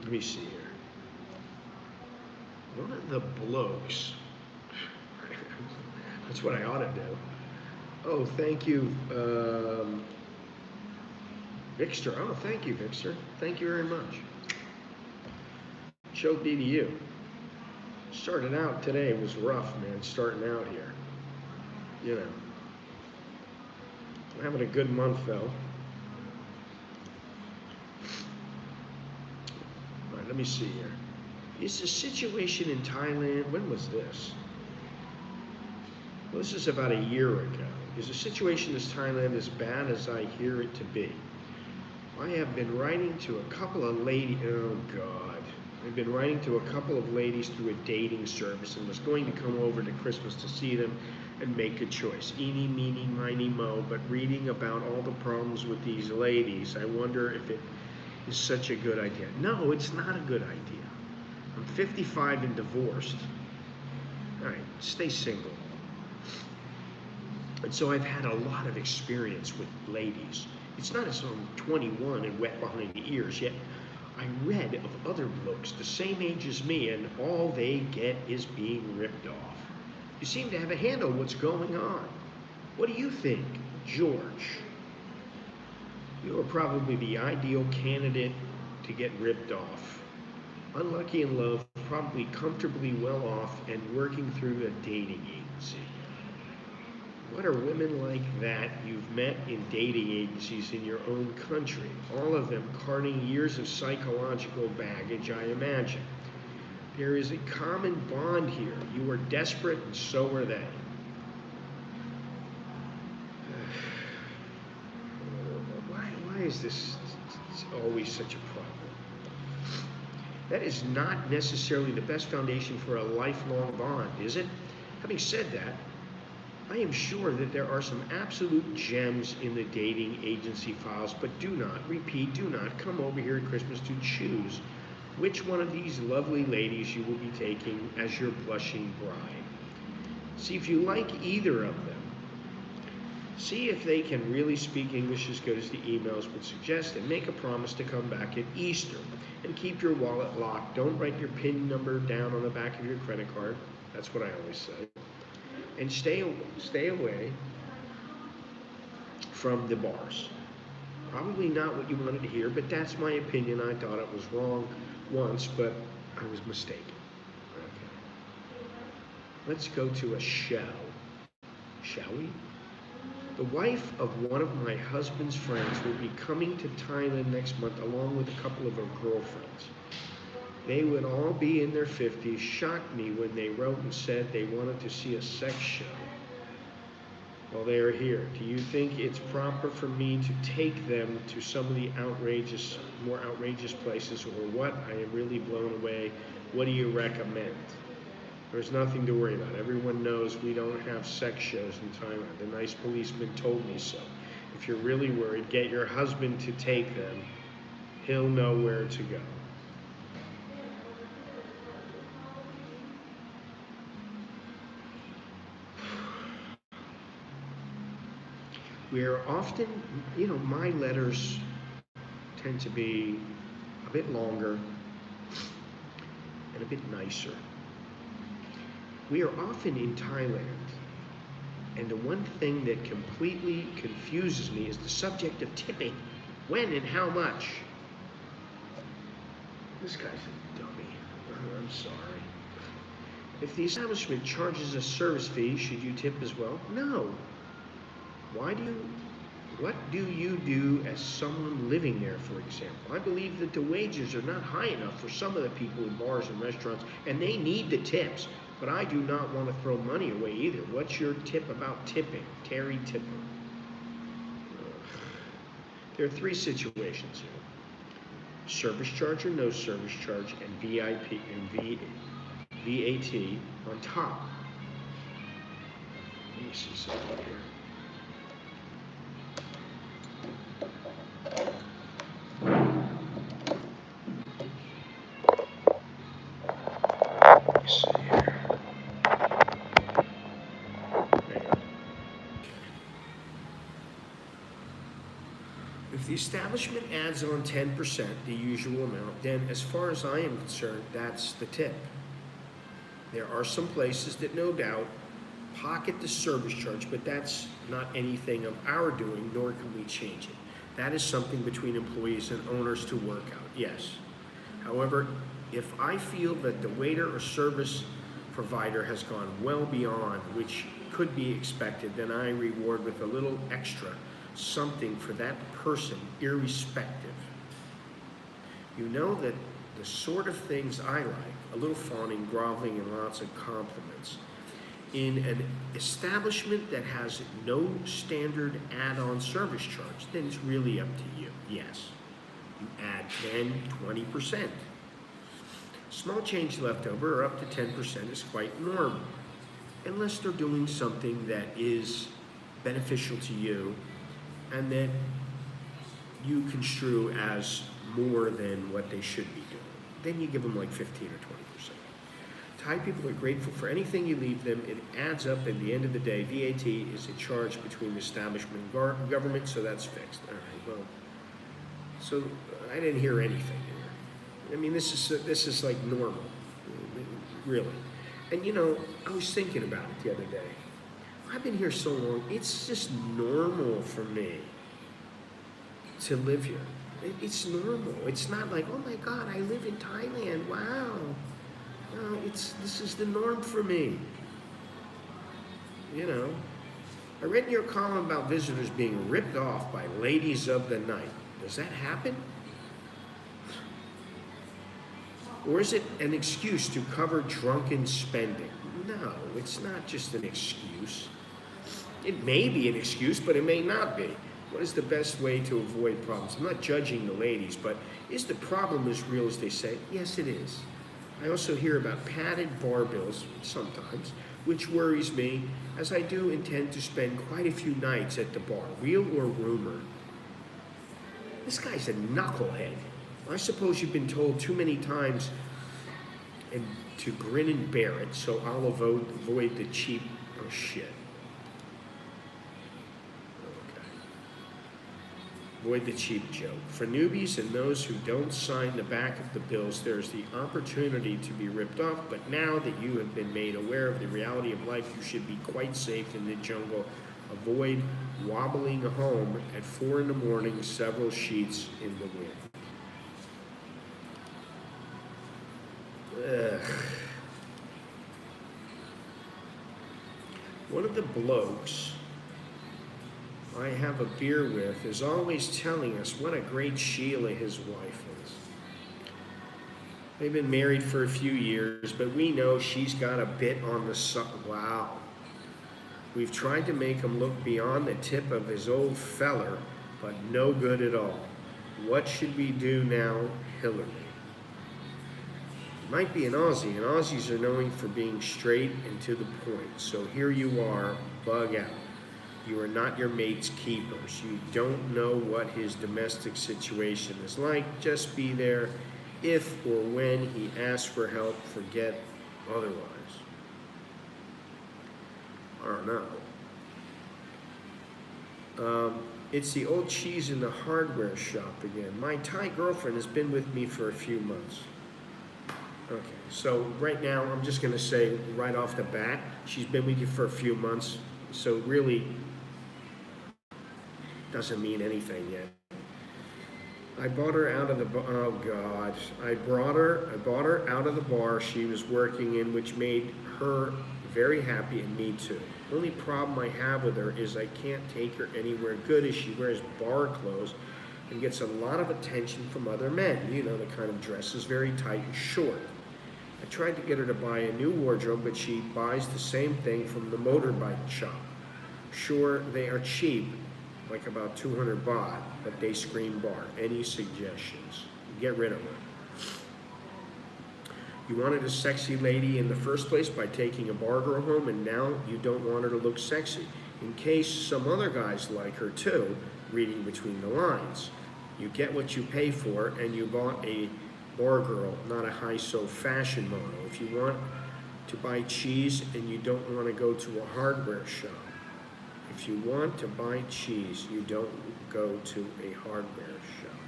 Let me see here. One of the blokes. That's what I ought to do. Oh, thank you, Vixter. Oh, thank you, Vixter. Thank you very much. Show be to you. Started out today was rough, man, starting out here. You know. I'm having a good month, though. All right, let me see here. Is the situation in Thailand, when was this? Well, this is about a year ago. Is the situation in Thailand as bad as I hear it to be? I have been writing to a couple of ladies, oh God. I've been writing to a couple of ladies through a dating service and was going to come over to Christmas to see them and make a choice. Eeny, meeny, miny, mo, but reading about all the problems with these ladies, I wonder if it is such a good idea. No, it's not a good idea. I'm 55 and divorced. All right, stay single. And so I've had a lot of experience with ladies. It's not as though I'm 21 and wet behind the ears, yet I read of other blokes the same age as me, and all they get is being ripped off. You seem to have a handle on what's going on. What do you think, George? You are probably the ideal candidate to get ripped off. Unlucky in love, probably comfortably well off, and working through a dating agency. What are women like that you've met in dating agencies in your own country? All of them carting years of psychological baggage, I imagine. There is a common bond here. You are desperate, and so are they. Why is this always such a problem? That is not necessarily the best foundation for a lifelong bond, is it? Having said that, I am sure that there are some absolute gems in the dating agency files, but do not, repeat, do not come over here at Christmas to choose which one of these lovely ladies you will be taking as your blushing bride. See if you like either of them. See if they can really speak English as good as the emails would suggest, and make a promise to come back at Easter. And keep your wallet locked. Don't write your PIN number down on the back of your credit card. That's what I always say. And stay away from the bars. Probably not what you wanted to hear, but that's my opinion. I thought it was wrong once, but I was mistaken. Okay. Let's go to a show, shall we? The wife of one of my husband's friends will be coming to Thailand next month along with a couple of her girlfriends. They would all be in their 50s. Shocked me when they wrote and said they wanted to see a sex show while they are here. Do you think it's proper for me to take them to some of the more outrageous places, or what? I am really blown away. What do you recommend? There's nothing to worry about. Everyone knows we don't have sex shows in Thailand. The nice policeman told me so. If you're really worried, get your husband to take them. He'll know where to go. We are often, my letters tend to be a bit longer and a bit nicer. We are often in Thailand, and the one thing that completely confuses me is the subject of tipping. When and how much? This guy's a dummy. I'm sorry. If the establishment charges a service fee, should you tip as well? No. What do you do as someone living there, for example? I believe that the wages are not high enough for some of the people in bars and restaurants, and they need the tips. But I do not want to throw money away either. What's your tip about tipping? Terry Tipper. There are three situations here. Service charge or no service charge, and VIP and VAT on top. Let me see something here. If the establishment adds on 10%, the usual amount, then as far as I am concerned, that's the tip. There are some places that no doubt pocket the service charge, but that's not anything of our doing, nor can we change it. That is something between employees and owners to work out, yes. However, if I feel that the waiter or service provider has gone well beyond which could be expected, then I reward with a little extra something for that person, irrespective. You know that the sort of things I like, a little fawning, groveling, and lots of compliments. In an establishment that has no standard add-on service charge, then it's really up to you. Yes, you add 10, 20%. Small change left over, or up to 10%, is quite normal, unless they're doing something that is beneficial to you and that you construe as more than what they should be doing. Then you give them like 15 or 20%. Thai people are grateful for anything you leave them. It adds up at the end of the day. VAT is a charge between the establishment and government, so that's fixed. All right, well, so I didn't hear anything here. I mean, this is like normal, really. And I was thinking about it the other day. I've been here so long, it's just normal for me to live here. It's normal. It's not like, oh my God, I live in Thailand, wow. No, this is the norm for me. I read in your column about visitors being ripped off by ladies of the night. Does that happen? Or is it an excuse to cover drunken spending? No, it's not just an excuse. It may be an excuse, but it may not be. What is the best way to avoid problems? I'm not judging the ladies, but is the problem as real as they say? Yes, it is. I also hear about padded bar bills sometimes, which worries me, as I do intend to spend quite a few nights at the bar, real or rumor. This guy's a knucklehead. I suppose you've been told too many times and to grin and bear it, so I'll avoid the cheap, oh shit. Okay. Avoid the cheap joke. For newbies and those who don't sign the back of the bills, there's the opportunity to be ripped off, but now that you have been made aware of the reality of life, you should be quite safe in the jungle. Avoid wobbling home at 4 in the morning, several sheets in the wind. Ugh. One of the blokes I have a beer with is always telling us what a great Sheila his wife is. They've been married for a few years, but we know she's got a bit on the side. Wow. We've tried to make him look beyond the tip of his old feller, but no good at all. What should we do now, Hillary? Might be an Aussie, and Aussies are known for being straight and to the point. So here you are, bug out. You are not your mate's keepers. You don't know what his domestic situation is like. Just be there if or when he asks for help. Forget otherwise. I don't know. It's the old cheese in the hardware shop again. My Thai girlfriend has been with me for a few months. Okay, so right now I'm just going to say right off the bat, she's been with you for a few months, so really doesn't mean anything yet. I bought her out of the oh God, I bought her out of the bar she was working in, which made her very happy and me too. The only problem I have with her is I can't take her anywhere good as she wears bar clothes and gets a lot of attention from other men. You know, the kind of dresses very tight and short. I tried to get her to buy a new wardrobe, but she buys the same thing from the motorbike shop. Sure, they are cheap, like about 200 baht, but they scream bar. Any suggestions? Get rid of her. You wanted a sexy lady in the first place by taking a bar girl home, and now you don't want her to look sexy. In case some other guys like her too, reading between the lines. You get what you pay for, and you bought a bar girl, not a high-so fashion model. If you want to buy cheese and you don't want to go to a hardware shop. If you want to buy cheese, you don't go to a hardware shop.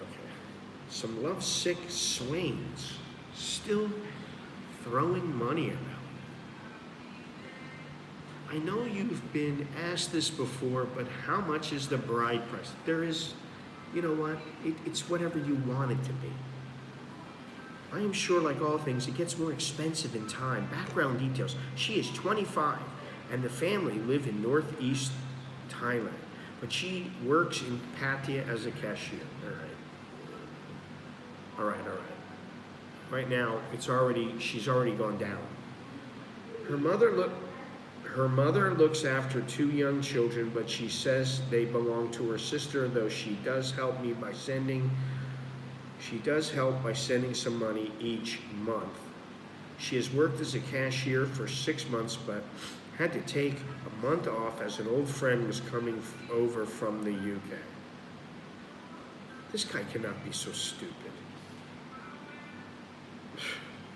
Okay. Some lovesick swains still throwing money around. I know you've been asked this before, but how much is the bride price? There is, you know what, it's whatever you want it to be. I am sure, like all things, it gets more expensive in time. Background details. She is 25, and the family live in northeast Thailand, but she works in Pattaya as a cashier. All right. Right now, she's already gone down. Her mother looks after 2 young children, but she says they belong to her sister, though she does help by sending some money each month. She has worked as a cashier for 6 months, but had to take a month off as an old friend was coming over from the UK. This guy cannot be so stupid.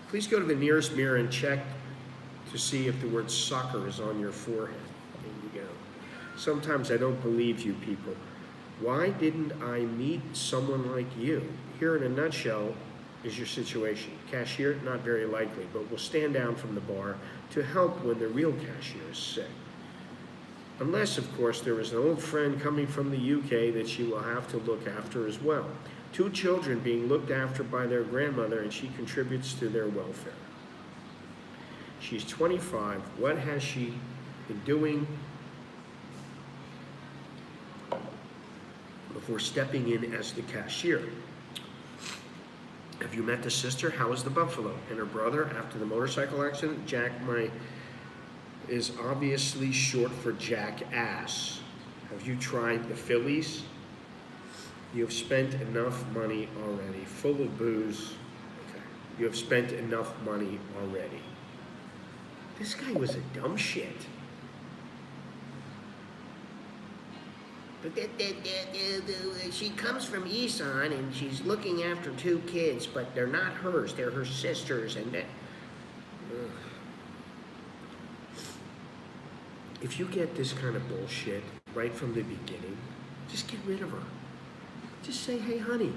Please go to the nearest mirror and check to see if the word soccer is on your forehead. There you go. Sometimes I don't believe you people. Why didn't I meet someone like you? Here in a nutshell is your situation. Cashier, not very likely, but will stand down from the bar to help when the real cashier is sick. Unless, of course, there is an old friend coming from the UK that she will have to look after as well. 2 children being looked after by their grandmother, and she contributes to their welfare. She's 25. What has she been doing before stepping in as the cashier? Have you met the sister? How is the buffalo? And her brother after the motorcycle accident? Jack is obviously short for jackass. Have you tried the Phillies? You have spent enough money already. Full of booze. Okay. You have spent enough money already. This guy was a dumb shit. She comes from Isan and she's looking after 2 kids, but they're not hers, they're her sisters. And that. If you get this kind of bullshit right from the beginning, just get rid of her. Just say, hey, honey,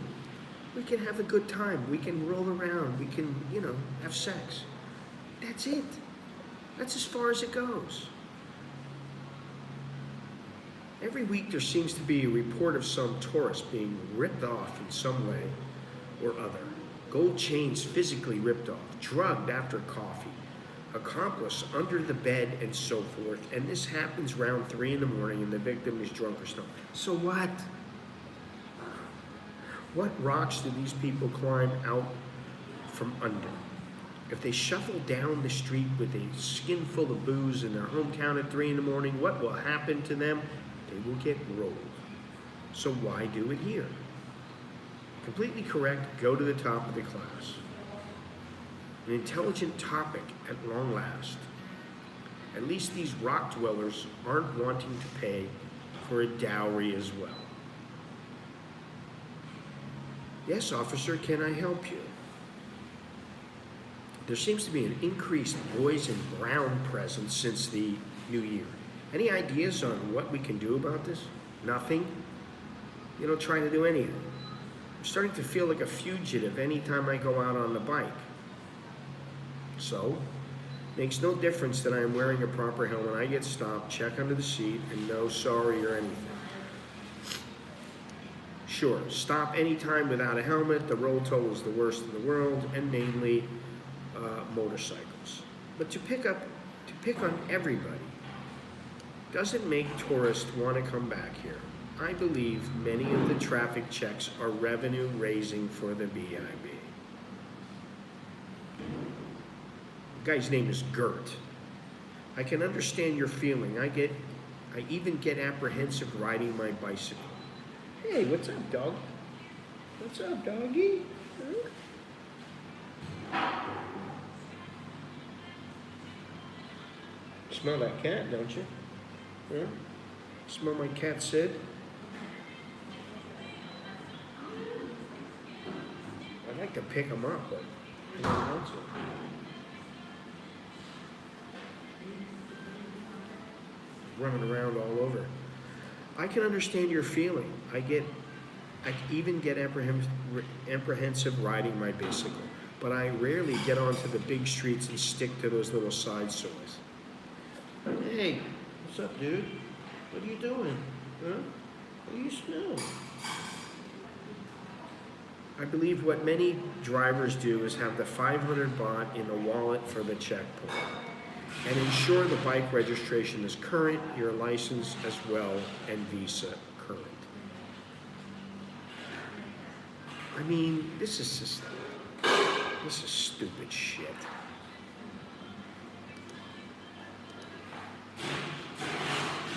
we can have a good time. We can roll around. We can, have sex. That's it. That's as far as it goes. Every week there seems to be a report of some tourist being ripped off in some way or other. Gold chains physically ripped off, drugged after coffee, accomplice under the bed, and so forth. And this happens around 3 in the morning and the victim is drunk or stoned. So what? What rocks do these people climb out from under? If they shuffle down the street with a skin full of booze in their hometown at 3 in the morning, what will happen to them? They will get rolled. So why do it here? Completely correct, go to the top of the class. An intelligent topic at long last. At least these rock dwellers aren't wanting to pay for a dowry as well. Yes, officer, can I help you? There seems to be an increased boys in brown presence since the new year. Any ideas on what we can do about this? Nothing? You don't try to do anything. I'm starting to feel like a fugitive anytime I go out on the bike. So, makes no difference that I am wearing a proper helmet. I get stopped, check under the seat, and no sorry or anything. Sure, stop anytime without a helmet. The roll toll is the worst in the world, and namely motorcycles. But to pick on everybody doesn't make tourists want to come back here. I believe many of the traffic checks are revenue raising for the BIB. The guy's name is Gert. I can understand your feeling. I even get apprehensive riding my bicycle. Hey, what's up, dog? What's up, doggy? Huh? Smell that cat, don't you? Huh? Smell my cat Sid? I'd like to pick him up, but I don't want to. Running around all over. I can understand your feeling. I even get apprehensive riding my bicycle, but I rarely get onto the big streets and stick to those little side sores. Hey, what's up, dude? What are you doing? Huh? What do you smell? I believe what many drivers do is have the 500 baht in the wallet for the checkpoint and ensure the bike registration is current, your license as well, and visa current. I mean, this is stupid shit.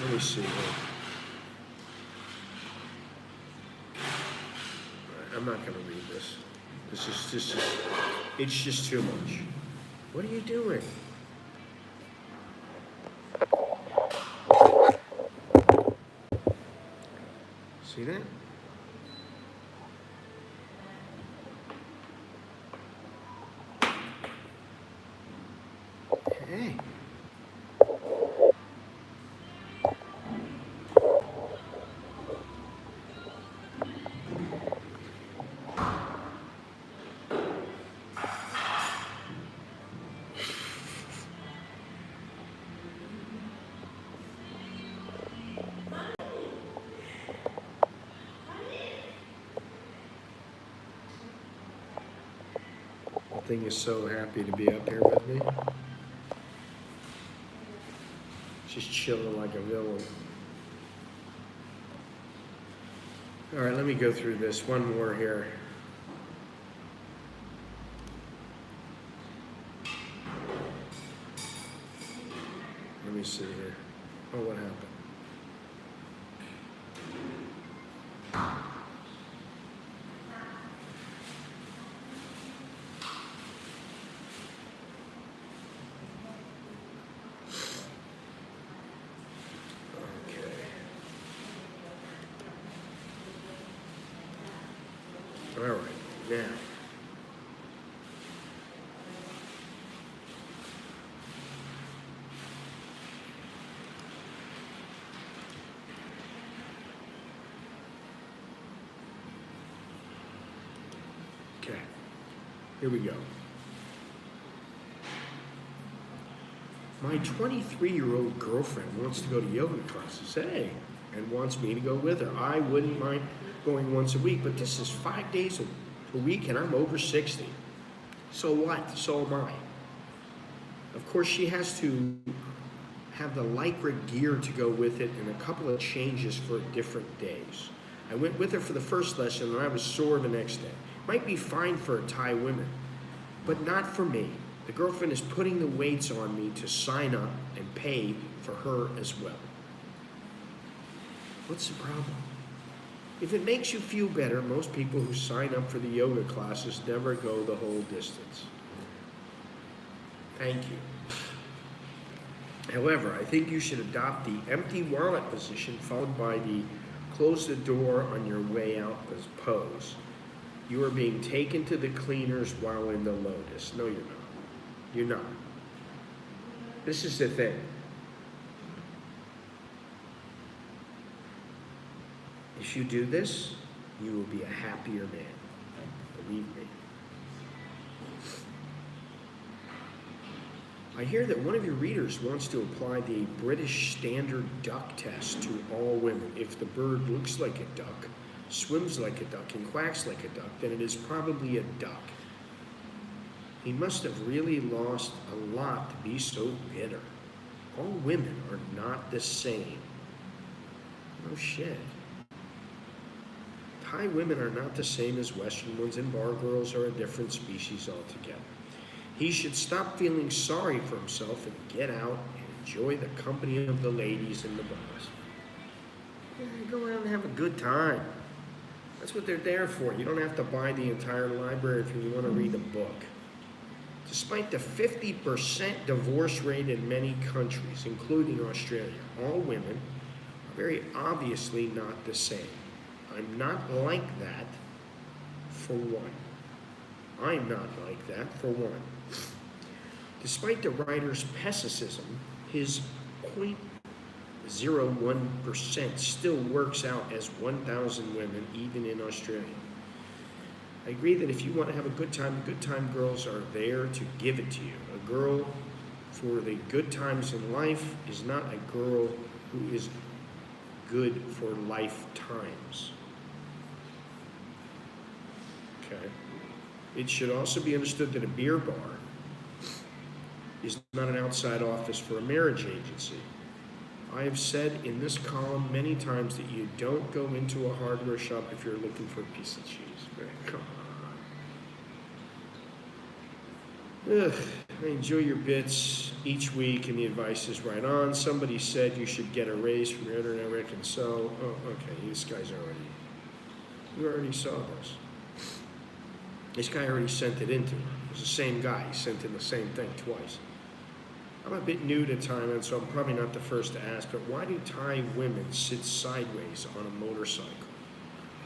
Let me see here. I'm not going to read this. It's just too much. What are you doing? See that? Hey. Thing is so happy to be up here with me. Just chilling like a villain. All right, let me go through this. One more here. Let me see here. Oh, what happened? Here we go. My 23-year-old girlfriend wants to go to yoga classes, hey, and wants me to go with her. I wouldn't mind going once a week, but this is 5 days a week and I'm over 60. So what? So am I. Of course, she has to have the Lycra gear to go with it and a couple of changes for different days. I went with her for the first lesson and I was sore the next day. Might be fine for Thai women, but not for me. The girlfriend is putting the weights on me to sign up and pay for her as well. What's the problem? If it makes you feel better, most people who sign up for the yoga classes never go the whole distance. Thank you. However, I think you should adopt the empty wallet position followed by the close the door on your way out pose. You are being taken to the cleaners while in the lotus. No, you're not. You're not. This is the thing. If you do this, you will be a happier man. Believe me. I hear that one of your readers wants to apply the British Standard Duck test to all women. If the bird looks like a duck, swims like a duck, and quacks like a duck, then it is probably a duck. He must have really lost a lot to be so bitter. All women are not the same. No shit. Thai women are not the same as Western ones, and bar girls are a different species altogether. He should stop feeling sorry for himself and get out and enjoy the company of the ladies and the bars. Yeah, go out and have a good time. That's what they're there for. You don't have to buy the entire library if you want to read a book. Despite the 50% divorce rate in many countries, including Australia, all women are very obviously not the same. I'm not like that, for one. I'm not like that, for one. Despite the writer's pessimism, his 0.01% still works out as 1,000 women, even in Australia. I agree that if you want to have a good time girls are there to give it to you. A girl for the good times in life is not a girl who is good for lifetimes. Okay. It should also be understood that a beer bar is not an outside office for a marriage agency. I have said in this column many times that you don't go into a hardware shop if you're looking for a piece of cheese. Come on. Ugh, I enjoy your bits each week and the advice is right on. Somebody said you should get a raise from your internet, I reckon so. Oh, okay, this guy's already, you already saw this. This guy already sent it in to me. It was the same guy. He sent in the same thing twice. I'm a bit new to Thailand, so I'm probably not the first to ask, but why do Thai women sit sideways on a motorcycle?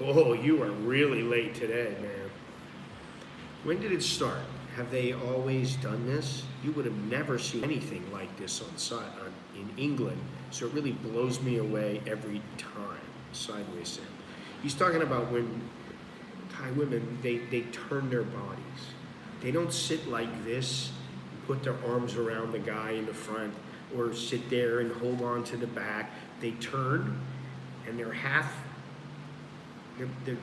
Oh, you are really late today, man. When did it start? Have they always done this? You would have never seen anything like this in England, so it really blows me away every time. Sideways sit. He's talking about when Thai women, they turn their bodies. They don't sit like this and put their arms around the guy in the front or sit there and hold on to the back. They turn and they're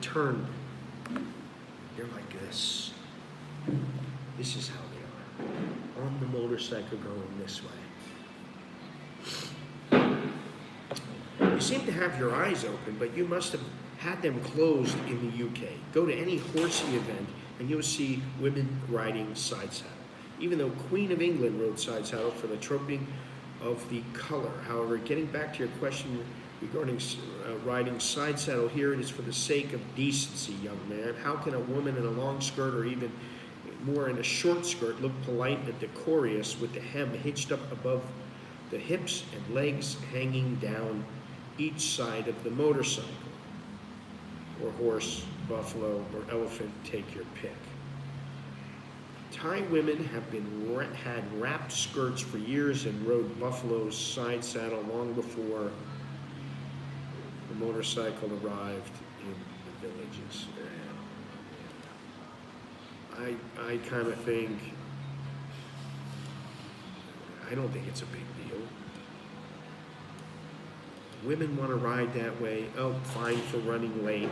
turned. They're like this. This is how they are. On the motorcycle going this way. You seem to have your eyes open, but you must have had them closed in the UK. Go to any horsey event and you'll see women riding side saddle. Even though Queen of England rode side saddle for the trophy of the color. However, getting back to your question regarding riding side saddle, here it is for the sake of decency, young man. How can a woman in a long skirt or even more in a short skirt look polite and decorous with the hem hitched up above the hips and legs hanging down each side of the motorcycle? Or horse, buffalo, or elephant, take your pick. Thai women have had wrapped skirts for years and rode buffalo's side saddle long before the motorcycle arrived in the villages. I kind of think, I don't think it's a big deal. Women want to ride that way. Oh, fine for running late.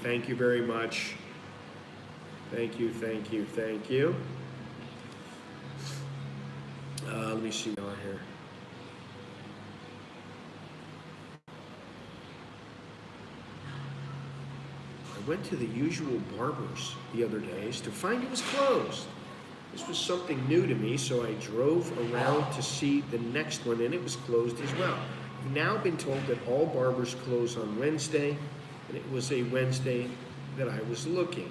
Thank you very much. Thank you, thank you, thank you. Let me see on here. I went to the usual barber's the other days to find it was closed. This was something new to me, so I drove around to see the next one, and it was closed as well. I've now been told that all barbers close on Wednesday, and it was a Wednesday that I was looking.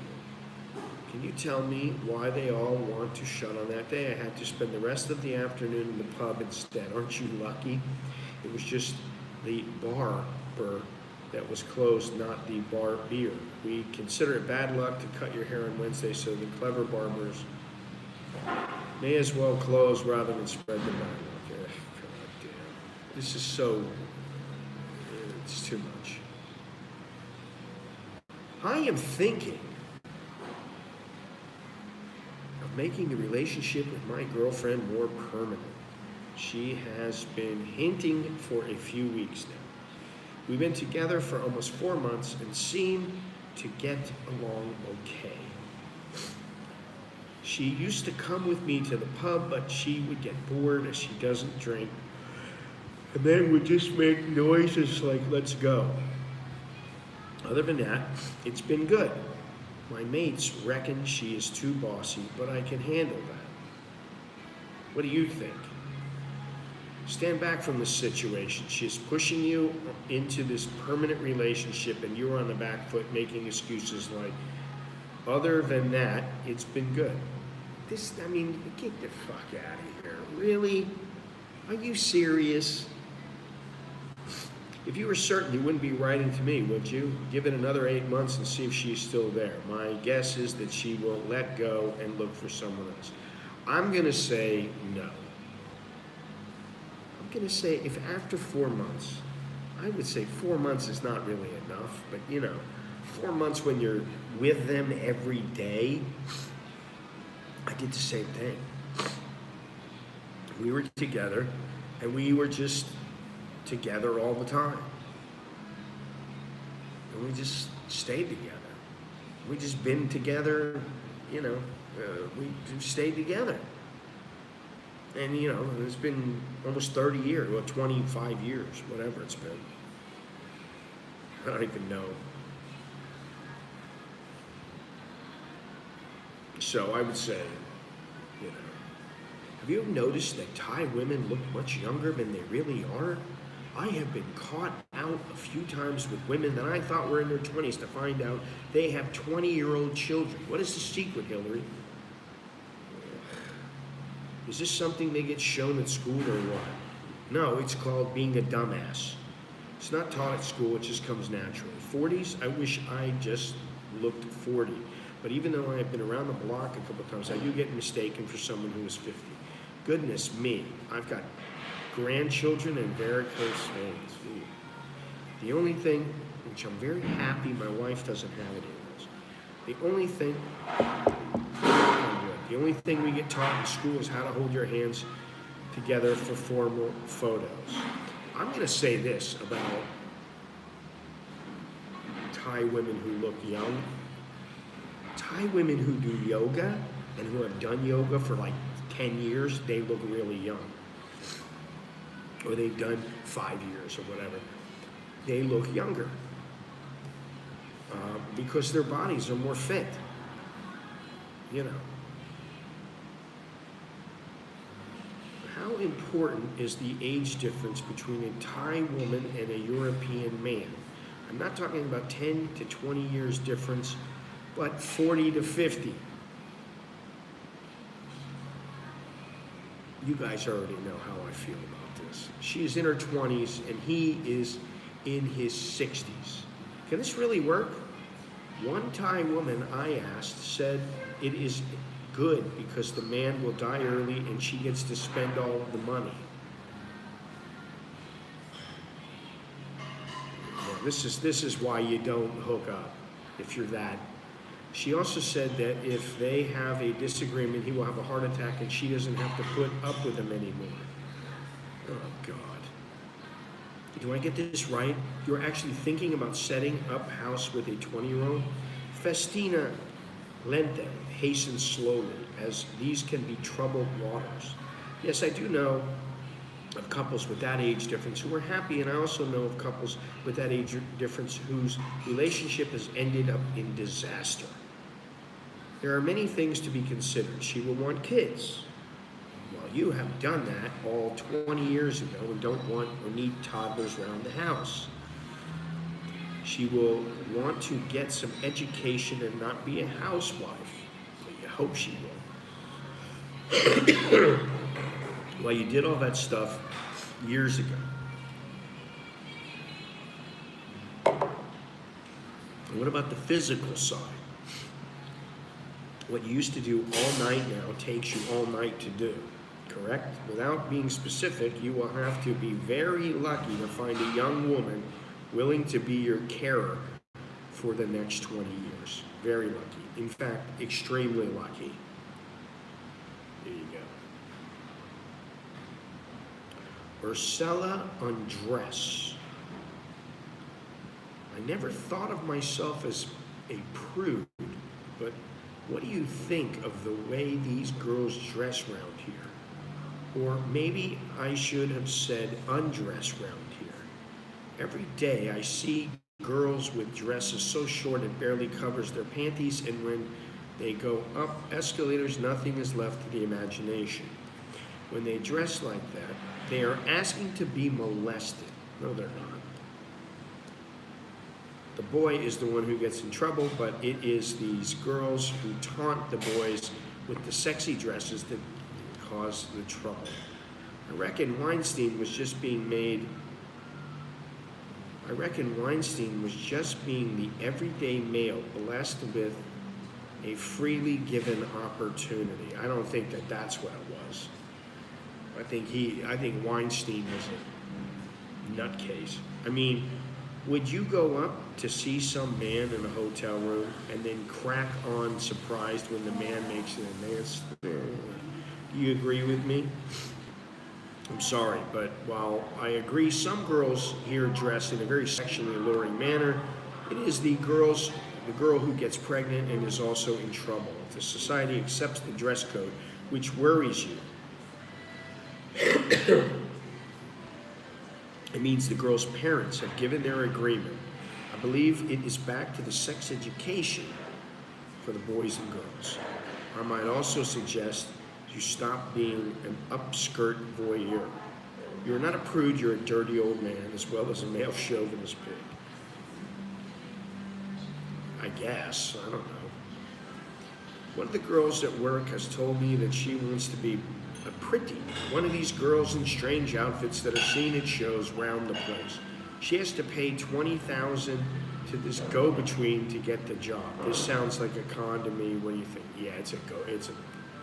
Can you tell me why they all want to shut on that day? I had to spend the rest of the afternoon in the pub instead. Aren't you lucky? It was just the barber that was closed, not the bar beer. We consider it bad luck to cut your hair on Wednesday, so the clever barbers may as well close rather than spread the bad luck. God damn. This is so, it's too much. I am thinking of making the relationship with my girlfriend more permanent. She has been hinting for a few weeks now. We've been together for almost 4 months and seem to get along okay. She used to come with me to the pub, but she would get bored as she doesn't drink, and then would just make noises like, let's go. Other than that, it's been good. My mates reckon she is too bossy, but I can handle that. What do you think? Stand back from this situation. She's pushing you into this permanent relationship, and you're on the back foot making excuses like, other than that, it's been good. This, I mean, get the fuck out of here. Really? Are you serious? If you were certain, you wouldn't be writing to me, would you? Give it another 8 months and see if she's still there. My guess is that she will let go and look for someone else. I'm going to say no. I'm going to say if after 4 months, I would say 4 months is not really enough, but 4 months when you're with them every day, I did the same thing. We were together, and we were just together all the time. And we just stayed together. We just been together, we just stayed together. And, it's been almost 30 years, well, 25 years, whatever it's been. I don't even know. So I would say, have you noticed that Thai women look much younger than they really are? I have been caught out a few times with women that I thought were in their 20s to find out they have 20-year-old children. What is the secret, Hillary? Is this something they get shown at school or what? No, it's called being a dumbass. It's not taught at school, it just comes naturally. 40s, I wish I just looked 40. But even though I've been around the block a couple of times, I do get mistaken for someone who is 50. Goodness me, I've got grandchildren and varicose veins. The only thing, which I'm very happy my wife doesn't have any of this, the only thing we get taught in school is how to hold your hands together for formal photos. I'm going to say this about Thai women who look young. Thai women who do yoga and who have done yoga for like 10 years, they look really young. Or they've done 5 years or whatever. They look younger because their bodies are more fit. How important is the age difference between a Thai woman and a European man? I'm not talking about 10 to 20 years difference, but 40 to 50. You guys already know how I feel about this. She is in her 20s and he is in his 60s. Can this really work? One Thai woman I asked said it is good because the man will die early and she gets to spend all of the money. Well, this is why you don't hook up if you're that She also said that if they have a disagreement, he will have a heart attack and she doesn't have to put up with him anymore. Oh, God. Do I get this right? You're actually thinking about setting up house with a 20-year-old? Festina lente hastens slowly, as these can be troubled waters. Yes, I do know of couples with that age difference who are happy, and I also know of couples with that age difference whose relationship has ended up in disaster. There are many things to be considered. She will want kids. Well, you have done that all 20 years ago and don't want or need toddlers around the house. She will want to get some education and not be a housewife. But you hope she will. Well, you did all that stuff years ago. And what about the physical side? What you used to do all night now takes you all night to do, correct? Without being specific, you will have to be very lucky to find a young woman willing to be your carer for the next 20 years. Very lucky. In fact, extremely lucky. There you go. Ursula Undress. I never thought of myself as a prude, but what do you think of the way these girls dress around here? Or maybe I should have said undress around here. Every day I see girls with dresses so short it barely covers their panties, and when they go up escalators, nothing is left to the imagination. When they dress like that, they are asking to be molested. No, they're not. The boy is the one who gets in trouble, but it is these girls who taunt the boys with the sexy dresses that cause the trouble. I reckon Weinstein was just being the everyday male blessed with a freely given opportunity. I don't think that that's what it was. I think Weinstein was a nutcase. I mean, would you go up to see some man in a hotel room and then crack on surprised when the man makes an advance? Do you agree with me? I'm sorry, but while I agree some girls here dress in a very sexually alluring manner, it is the girl who gets pregnant and is also in trouble. If the society accepts the dress code, which worries you, it means the girl's parents have given their agreement. I believe it is back to the sex education for the boys and girls. I might also suggest you stop being an upskirt voyeur. You're not a prude, you're a dirty old man, as well as a male chauvinist pig. I guess, I don't know. One of the girls at work has told me that she wants to be a pretty, one of these girls in strange outfits that are seen at shows round the place. She has to pay $20,000 to this go-between to get the job. This sounds like a con to me. What do you think? Yeah, it's a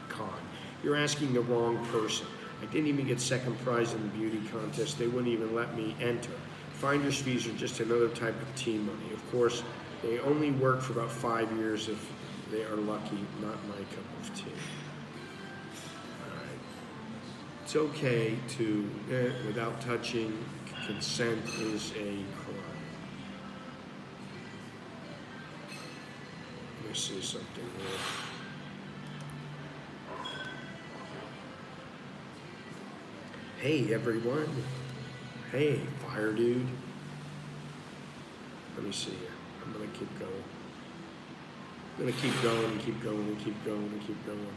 con. You're asking the wrong person. I didn't even get second prize in the beauty contest. They wouldn't even let me enter. Finder's fees are just another type of tea money. Of course, they only work for about 5 years if they are lucky. Not my cup of tea. It's okay to, without touching, consent is a crime. Let me see something here. Hey everyone. Hey, fire dude. Let me see here. I'm gonna keep going. I'm gonna keep going and keep going and keep going and keep going.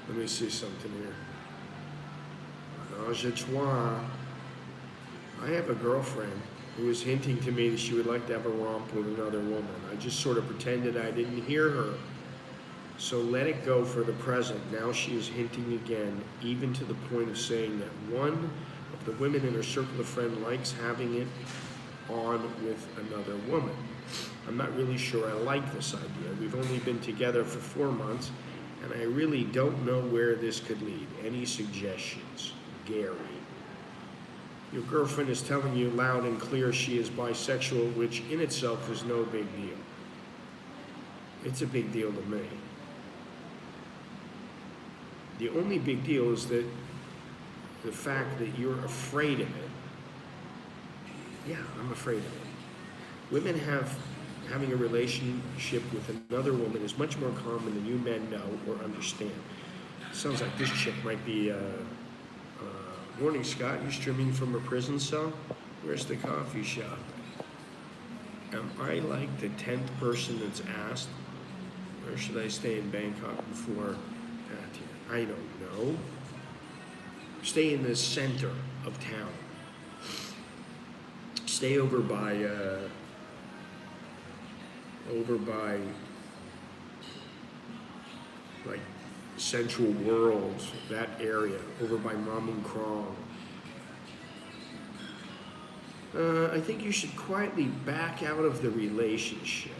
Let me see something here. Menage a trois. I have a girlfriend who was hinting to me that she would like to have a romp with another woman. I just sort of pretended I didn't hear her. So let it go for the present. Now she is hinting again, even to the point of saying that one of the women in her circle of friends likes having it on with another woman. I'm not really sure I like this idea. We've only been together for 4 months, and I really don't know where this could lead. Any suggestions? Gary. Your girlfriend is telling you loud and clear she is bisexual, which in itself is no big deal. It's a big deal to me. The only big deal is that the fact that you're afraid of it. Yeah, I'm afraid of it. Women having a relationship with another woman is much more common than you men know or understand. Sounds like this chick might be, morning, Scott. You streaming from a prison cell? Where's the coffee shop? Am I like the 10th person that's asked, where should I stay in Bangkok before that? I don't know. Stay in the center of town. Stay over by like Central World, that area, over by Mallon. I think you should quietly back out of the relationship.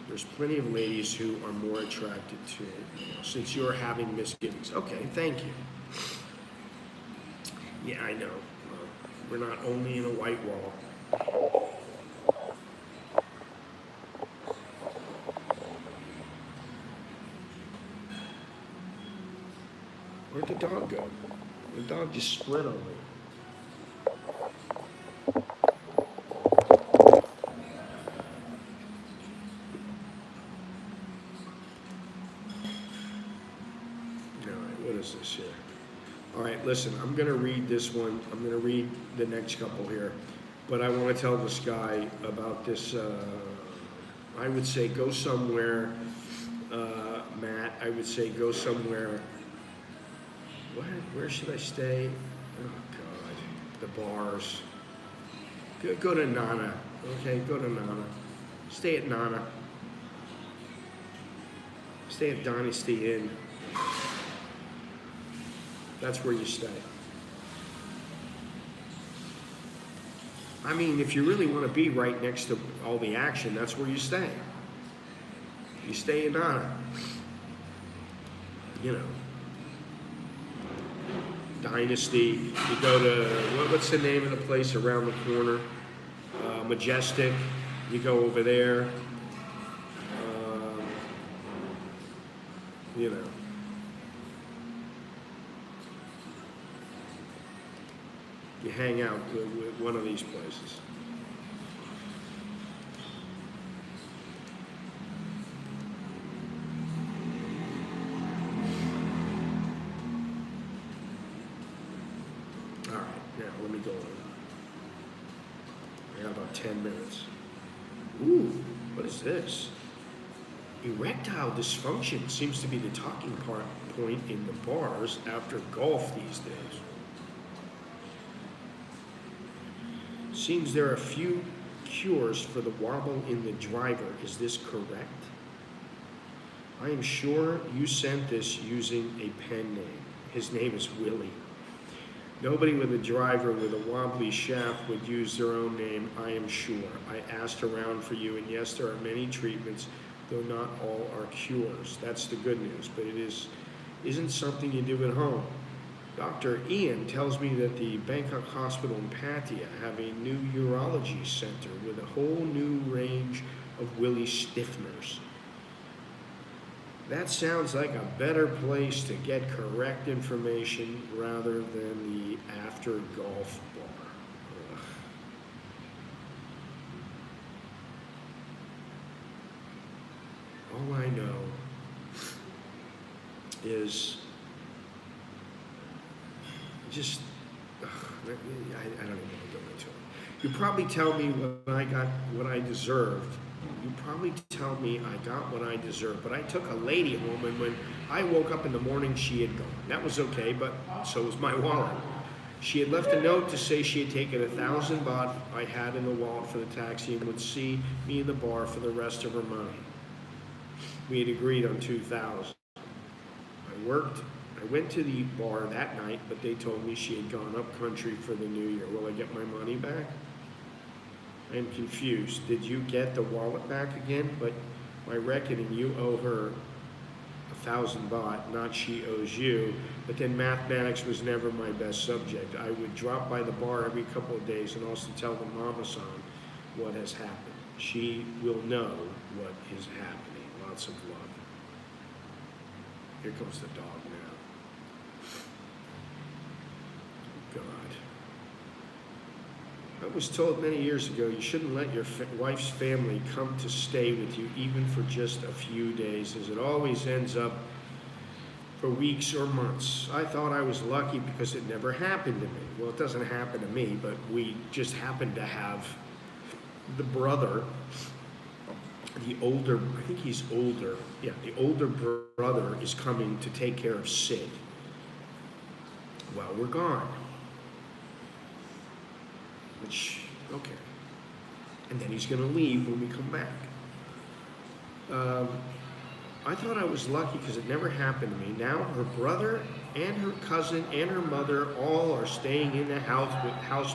There's plenty of ladies who are more attracted to it, since you're having misgivings. Okay, thank you. Yeah, I know. We're not only in a white wall. Where'd the dog go? The dog just split on me. What is this here? All right, listen, I'm going to read this one. I'm going to read the next couple here. But I want to tell this guy about this. I would say go somewhere, Matt. I would say go somewhere. What? Where should I stay? Oh, God. The bars. Go to Nana. Okay, go to Nana. Stay at Nana. Stay at Dynasty Inn. That's where you stay. I mean, if you really want to be right next to all the action, that's where you stay. You stay in Nana. You know. Dynasty. You go to, what's the name of the place around the corner? Majestic. You go over there. You know. You hang out with one of these places. All right, now let me go on. I got about 10 minutes. Ooh, what is this? Erectile dysfunction seems to be the talking point in the bars after golf these days. Seems there are a few cures for the wobble in the driver. Is this correct? I am sure you sent this using a pen name. His name is Willie. Nobody with a driver with a wobbly shaft would use their own name, I am sure. I asked around for you, and yes, there are many treatments, though not all are cures. That's the good news, but it isn't something you do at home. Dr. Ian tells me that the Bangkok Hospital in Pattaya have a new urology center with a whole new range of willy stiffeners. That sounds like a better place to get correct information rather than the after golf bar. Ugh. All I know is just, I don't even want to go into it. You probably tell me when I got what I deserved. You probably tell me I got what I deserved, but I took a lady home, and when I woke up in the morning, she had gone. That was okay, but so was my wallet. She had left a note to say she had taken 1,000 baht I had in the wallet for the taxi and would see me in the bar for the rest of her money. We had agreed on 2,000. I went to the bar that night, but they told me she had gone up country for the new year. Will I get my money back? I am confused. Did you get the wallet back again? But my reckoning, you owe her 1,000 baht, not she owes you. But then mathematics was never my best subject. I would drop by the bar every couple of days and also tell the mama-san what has happened. She will know what is happening. Lots of love. Here comes the dog now. God. I was told many years ago you shouldn't let your wife's family come to stay with you even for just a few days, as it always ends up for weeks or months. I thought I was lucky because it never happened to me. Well, it doesn't happen to me, but we just happen to have the brother, the older, I think he's older, yeah, the older brother is coming to take care of Sid while we're gone. Which, okay. And then he's gonna leave when we come back. I thought I was lucky because it never happened to me. Now her brother and her cousin and her mother all are staying in the house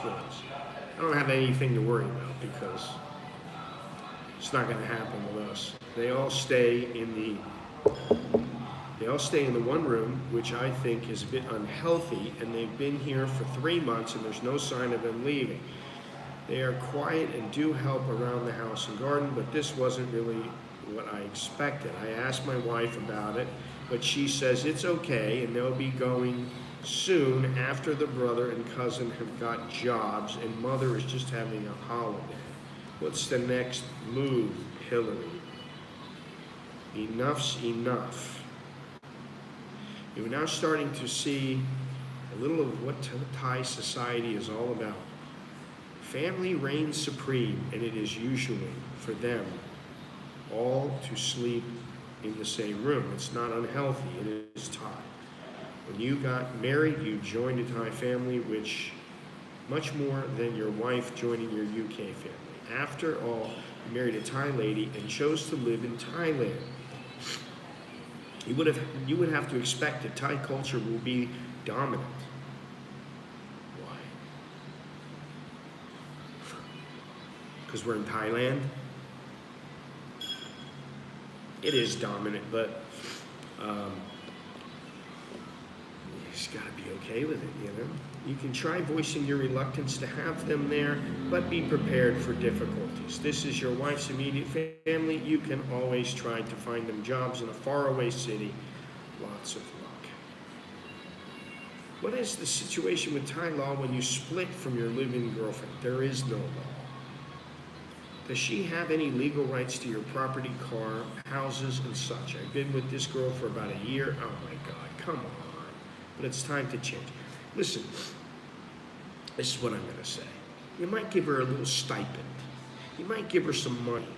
with us. I don't have anything to worry about because it's not gonna happen with us. They all stay in the one room, which I think is a bit unhealthy, and they've been here for 3 months and there's no sign of them leaving. They are quiet and do help around the house and garden, but this wasn't really what I expected. I asked my wife about it, but she says it's okay and they'll be going soon after the brother and cousin have got jobs and mother is just having a holiday. What's the next move, Hillary? Enough's enough. You're now starting to see a little of what Thai society is all about. Family reigns supreme, and it is usually for them all to sleep in the same room. It's not unhealthy, it is Thai. When you got married, you joined a Thai family, which much more than your wife joining your UK family. After all, you married a Thai lady and chose to live in Thailand. You would have to expect that Thai culture will be dominant. Why? Because we're in Thailand? It is dominant, but you just gotta be okay with it, you know? You can try voicing your reluctance to have them there, but be prepared for difficulties. This is your wife's immediate family. You can always try to find them jobs in a faraway city. Lots of luck. What is the situation with Thai law when you split from your living girlfriend? There is no law. Does she have any legal rights to your property, car, houses, and such? I've been with this girl for about a year. Oh my God, come on. But it's time to change. Listen, this is what I'm gonna say. You might give her a little stipend. You might give her some money.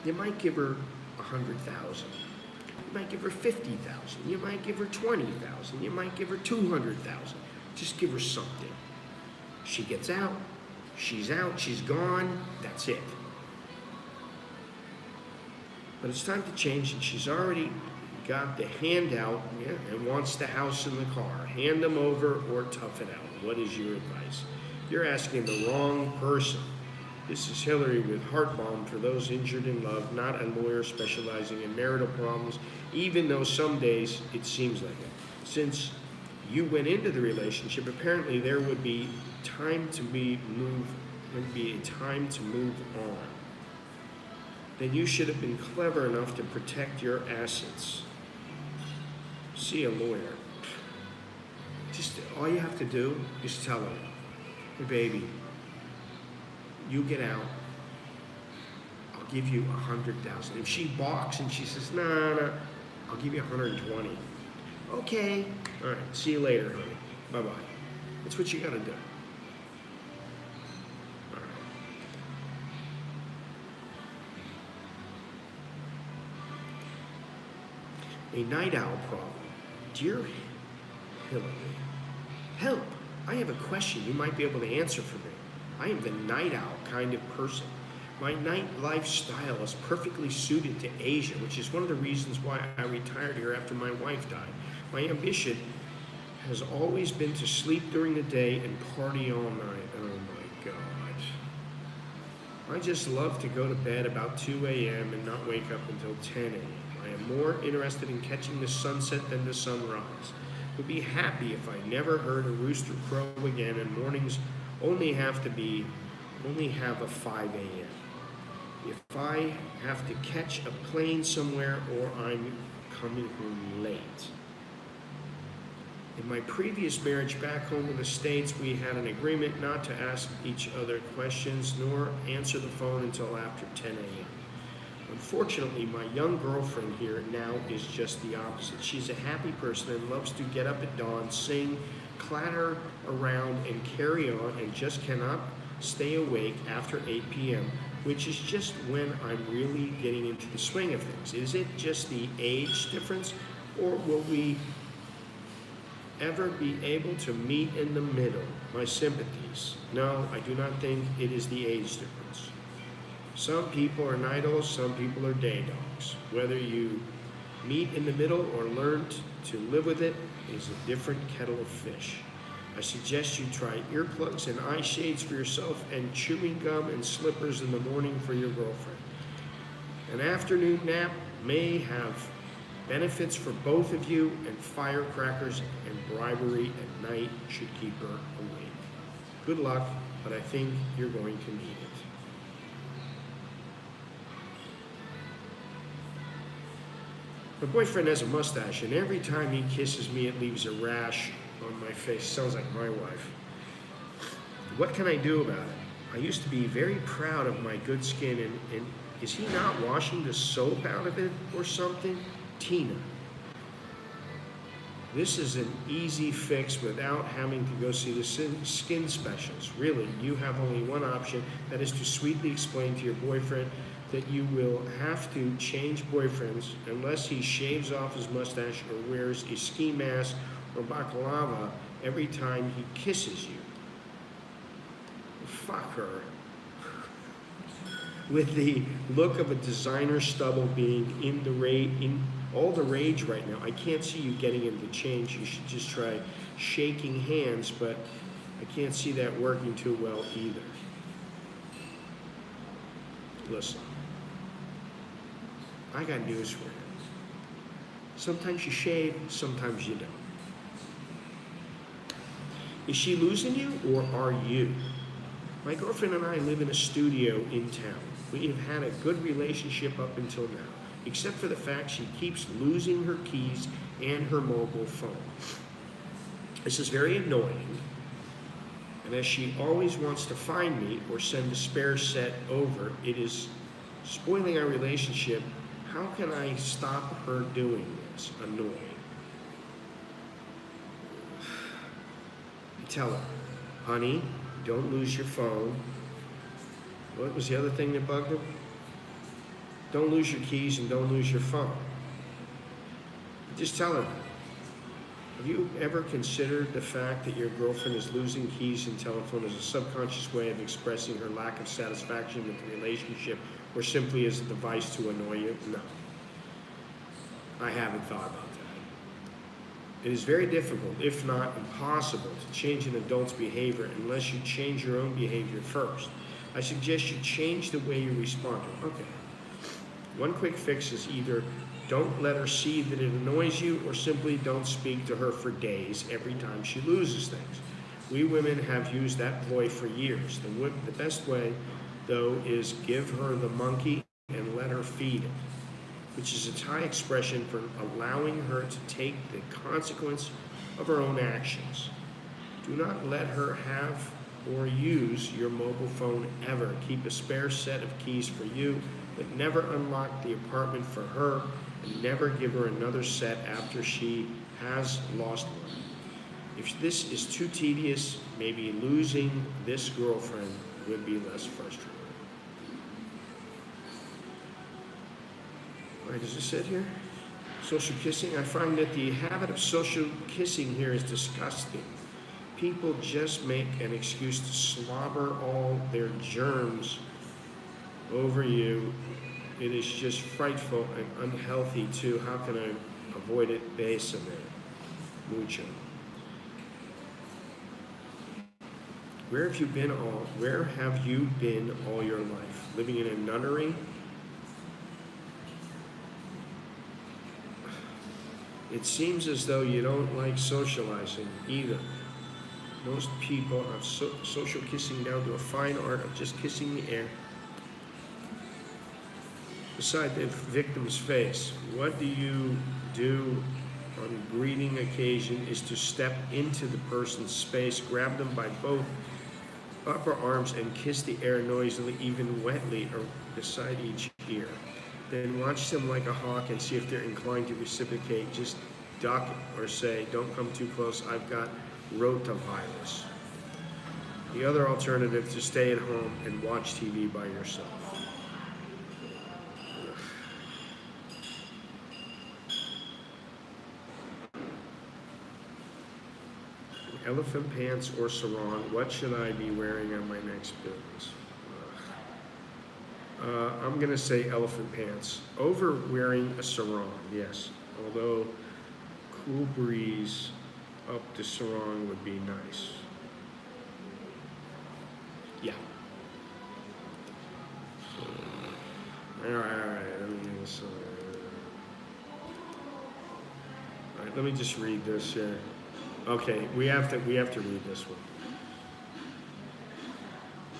You might give her 100,000. You might give her 50,000. You might give her 20,000. You might give her 200,000. Just give her something. She gets out. She's out. She's gone. That's it. But it's time to change, and she's already got the handout, yeah, and wants the house and the car. Hand them over or tough it out. What is your advice? You're asking the wrong person. This is Hillary with Heart Balm for those injured in love, not a lawyer specializing in marital problems, even though some days it seems like it. Since you went into the relationship, apparently there would be a time to move on. Then you should have been clever enough to protect your assets. See a lawyer. Just all you have to do is tell her, hey baby, you get out. I'll give you 100,000. If she balks and she says, nah, I'll give you 120. Okay. All right. See you later, honey. Bye-bye. That's what you got to do. All right. A night owl problem. Dear Hillary, help. I have a question you might be able to answer for me. I am the night owl kind of person. My night lifestyle is perfectly suited to Asia, which is one of the reasons why I retired here after my wife died. My ambition has always been to sleep during the day and party all night. Oh my God. I just love to go to bed about 2 a.m. and not wake up until 10 a.m. I am more interested in catching the sunset than the sunrise. Would be happy if I never heard a rooster crow again and mornings only have to be only have a 5 a.m. If I have to catch a plane somewhere or I'm coming home late. In my previous marriage back home in the States, we had an agreement not to ask each other questions nor answer the phone until after 10 a.m. Unfortunately, my young girlfriend here now is just the opposite. She's a happy person and loves to get up at dawn, sing, clatter around, and carry on, and just cannot stay awake after 8 p.m., which is just when I'm really getting into the swing of things. Is it just the age difference, or will we ever be able to meet in the middle? My sympathies. No, I do not think it is the age difference. Some people are night owls, some people are day dogs. Whether you meet in the middle or learn to live with it is a different kettle of fish. I suggest you try earplugs and eye shades for yourself and chewing gum and slippers in the morning for your girlfriend. An afternoon nap may have benefits for both of you, and firecrackers and bribery at night should keep her awake. Good luck, but I think you're going to need it. My boyfriend has a mustache, and every time he kisses me, it leaves a rash on my face. Sounds like my wife. What can I do about it? I used to be very proud of my good skin, and is he not washing the soap out of it or something? Tina. This is an easy fix without having to go see the skin specialist. Really, you have only one option, that is to sweetly explain to your boyfriend that you will have to change boyfriends unless he shaves off his mustache or wears a ski mask or baklava every time he kisses you. Fuck her. With the look of a designer stubble being in all the rage right now, I can't see you getting him to change. You should just try shaking hands, but I can't see that working too well either. Listen, I got news for you. Sometimes you shave, sometimes you don't. Is she losing you, or are you? My girlfriend and I live in a studio in town. We have had a good relationship up until now, except for the fact she keeps losing her keys and her mobile phone. This is very annoying, and as she always wants to find me or send a spare set over, it is spoiling our relationship. How can I stop her doing this? Annoying. I tell her, honey, don't lose your phone. What was the other thing that bugged him? Don't lose your keys and don't lose your phone. Just tell her. Have you ever considered the fact that your girlfriend is losing keys and telephone as a subconscious way of expressing her lack of satisfaction with the relationship, or simply as a device to annoy you? No. I haven't thought about that. It is very difficult, if not impossible, to change an adult's behavior unless you change your own behavior first. I suggest you change the way you respond to it. Okay. One quick fix is either don't let her see that it annoys you, or simply don't speak to her for days every time she loses things. We women have used that ploy for years. The best way, though, is give her the monkey and let her feed it, which is a Thai expression for allowing her to take the consequence of her own actions. Do not let her have or use your mobile phone ever. Keep a spare set of keys for you, but never unlock the apartment for her, and never give her another set after she has lost one. If this is too tedious, maybe losing this girlfriend would be less frustrating. All right, does it sit here? Social kissing. I find that the habit of social kissing here is disgusting. People just make an excuse to slobber all their germs over you. It is just frightful and unhealthy too. How can I avoid it? Bésame mucho. Where have you been all your life? Living in a nunnery? It seems as though you don't like socializing either. Most people have social kissing down to a fine art of just kissing the air beside the victim's face. What do you do on greeting occasion is to step into the person's space, grab them by both upper arms and kiss the air noisily, even wetly, or beside each ear. Then watch them like a hawk and see if they're inclined to reciprocate. Just duck or say, don't come too close, I've got rotavirus. The other alternative is to stay at home and watch TV by yourself. Elephant pants or sarong, what should I be wearing on my next business? I'm going to say elephant pants. Over wearing a sarong, yes. Although cool breeze up the sarong would be nice. Yeah. All right. Let me just read this here. Okay, we have to read this one.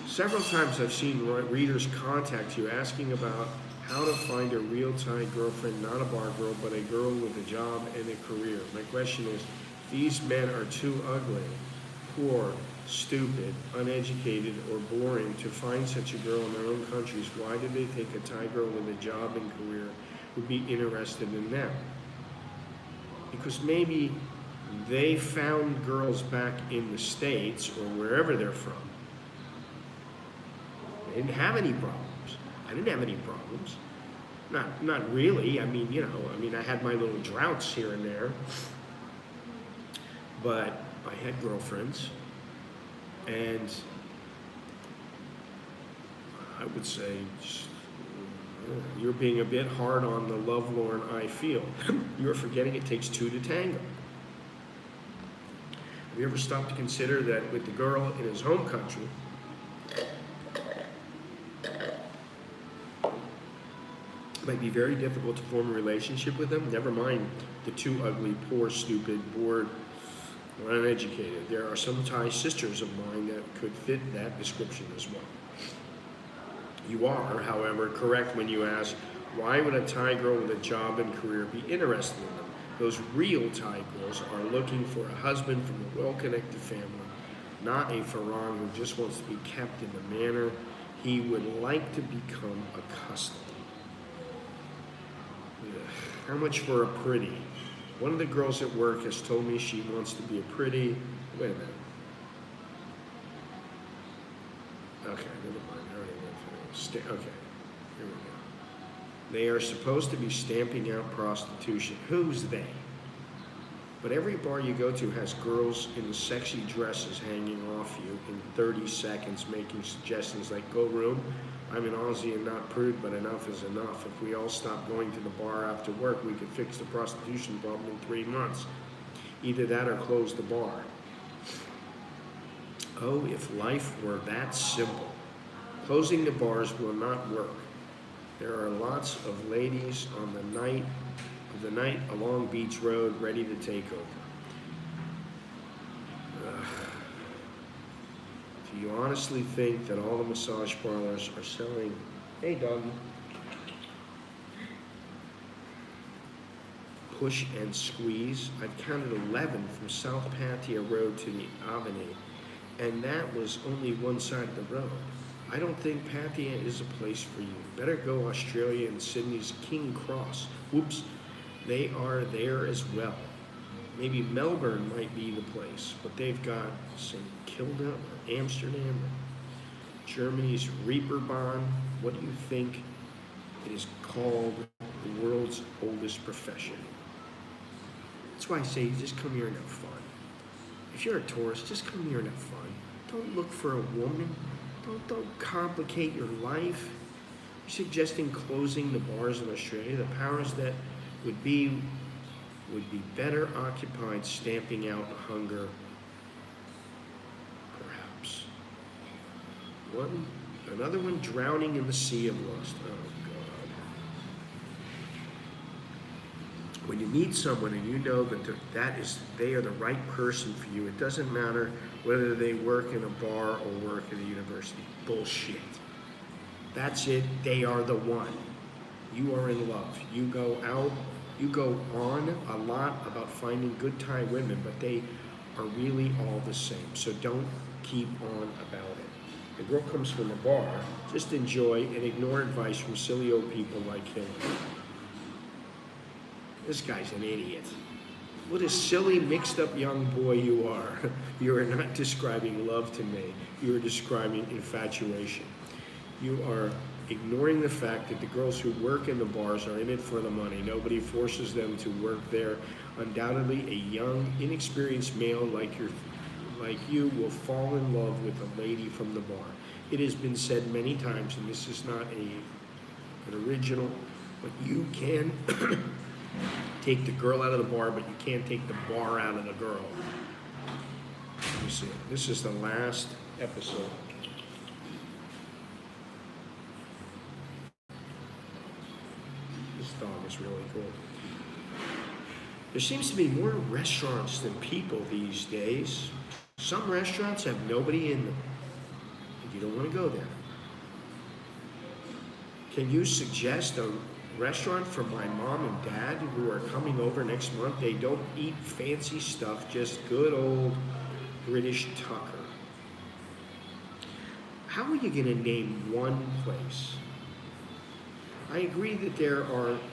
Several times I've seen readers contact you asking about how to find a real Thai girlfriend, not a bar girl, but a girl with a job and a career. My question is, these men are too ugly, poor, stupid, uneducated, or boring to find such a girl in their own countries. Why do they think a Thai girl with a job and career would be interested in them? Because maybe they found girls back in the States or wherever they're from. They didn't have any problems. I didn't have any problems. Not really. I mean, I had my little droughts here and there. But I had girlfriends. And I would say, you're being a bit hard on the lovelorn I feel. You're forgetting it takes two to tango. Have you ever stopped to consider that with the girl in his home country, it might be very difficult to form a relationship with them? Never mind the too ugly, poor, stupid, bored, or uneducated. There are some Thai sisters of mine that could fit that description as well. You are, however, correct when you ask, why would a Thai girl with a job and career be interested in them? Those real Thai girls are looking for a husband from a well-connected family, not a Farang who just wants to be kept in the manner he would like to become accustomed. How much for a pretty? One of the girls at work has told me she wants to be a pretty. Wait a minute. Okay, never mind. I already went through. Okay, here we go. They are supposed to be stamping out prostitution. Who's they? But every bar you go to has girls in sexy dresses hanging off you in 30 seconds, making suggestions like, go room. I'm an Aussie and not prude, but enough is enough. If we all stop going to the bar after work, we could fix the prostitution problem in 3 months. Either that or close the bar. Oh, if life were that simple. Closing the bars will not work. There are lots of ladies on the night along Beach Road ready to take over. Do you honestly think that all the massage parlors are selling? Hey, doggy. Push and squeeze. I've counted 11 from South Pattaya Road to the Avenue, and that was only one side of the road. I don't think Pattaya is a place for you. Better go Australia and Sydney's King Cross. Whoops, they are there as well. Maybe Melbourne might be the place, but they've got St. Kilda or Amsterdam, Germany's Reeperbahn. What do you think? It is called the world's oldest profession. That's why I say you just come here and have fun. If you're a tourist, just come here and have fun. Don't look for a woman. Don't complicate your life. You're suggesting closing the bars in Australia. The powers that would be better occupied stamping out hunger, perhaps. Another one drowning in the sea of lust. Oh God. When you meet someone and you know that they are the right person for you, it doesn't matter whether they work in a bar or work at a university. Bullshit. That's it. They are the one. You are in love. You go on a lot about finding good Thai women, but they are really all the same. So don't keep on about it. The girl comes from a bar, just enjoy and ignore advice from silly old people like him. This guy's an idiot. What a silly, mixed up young boy you are. You are not describing love to me. You are describing infatuation. You are ignoring the fact that the girls who work in the bars are in it for the money. Nobody forces them to work there. Undoubtedly, a young, inexperienced male like you will fall in love with a lady from the bar. It has been said many times, and this is not an original, but you can take the girl out of the bar, but you can't take the bar out of the girl. Let me see. This is the last episode. This dog is really cool. There seems to be more restaurants than people these days. Some restaurants have nobody in them. You don't want to go there. Can you suggest a restaurant for my mom and dad who are coming over next month? They don't eat fancy stuff, just good old British tucker. How are you going to name one place? I agree that there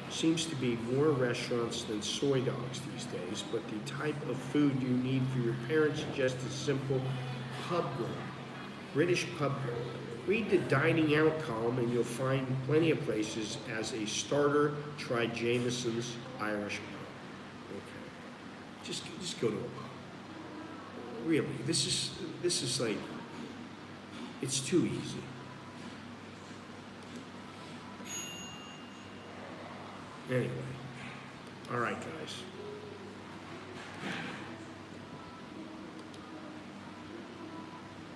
seems to be more restaurants than soy dogs these days, but the type of food you need for your parents is just a simple pub grub, British pub grub. Read the dining out column and you'll find plenty of places. As a starter, try Jameson's Irish pub. Okay, just go to a pub. Really, this is like, it's too easy. Anyway, all right, guys.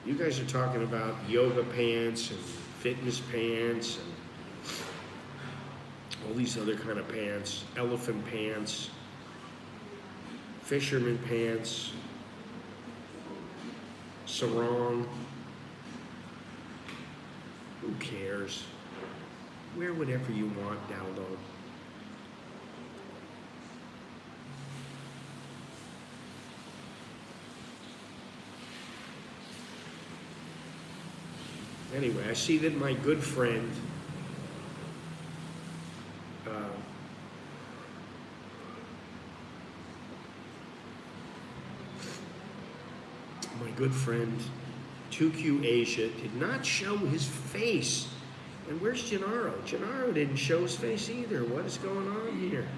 You guys are talking about yoga pants and fitness pants and all these other kind of pants, elephant pants, fisherman pants, sarong. Who cares? Wear whatever you want, Daldo. Anyway, I see that my good friend, my good friend 2Q Asia did not show his face. And where's Gennaro? Gennaro didn't show his face either. What is going on here?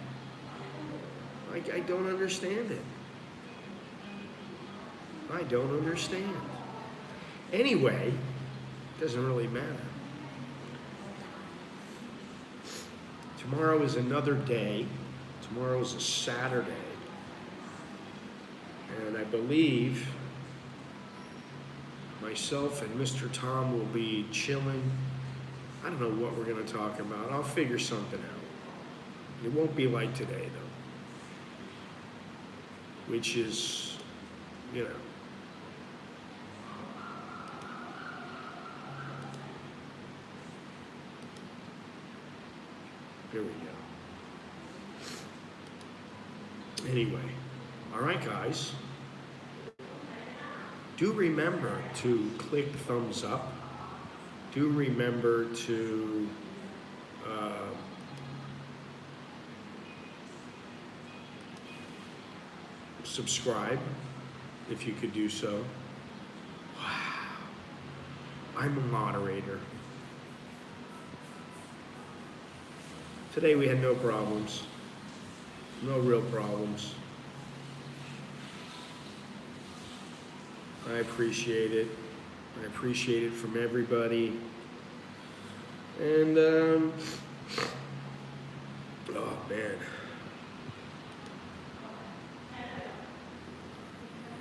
I don't understand it. I don't understand. Anyway, doesn't really matter. Tomorrow is another day. Tomorrow is a Saturday. And I believe myself and Mr. Tom will be chilling. I don't know what we're going to talk about. I'll figure something out. It won't be like today, though. Which is, you know. Here we go. Anyway, all right, guys. Do remember to click thumbs up. Do remember to subscribe if you could do so. Wow. I'm a moderator. Today we had no problems. No real problems. I appreciate it. I appreciate it from everybody. And, oh man.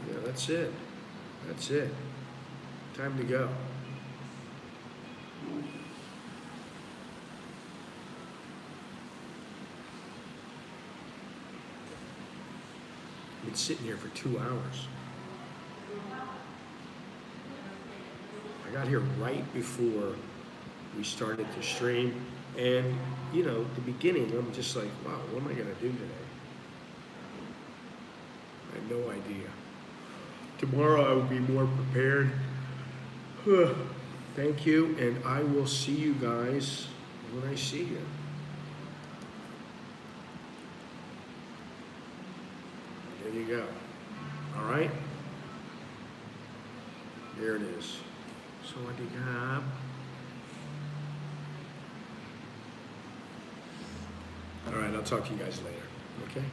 Yeah, that's it. That's it. Time to go. I've been sitting here for 2 hours. I got here right before we started to stream, and you know, the beginning, I'm just like, wow, what am I gonna do today? I have no idea. Tomorrow I will be more prepared. Thank you, and I will see you guys when I see you. There you go. All right? There it is. Sawadee Kap. All right, I'll talk to you guys later, okay?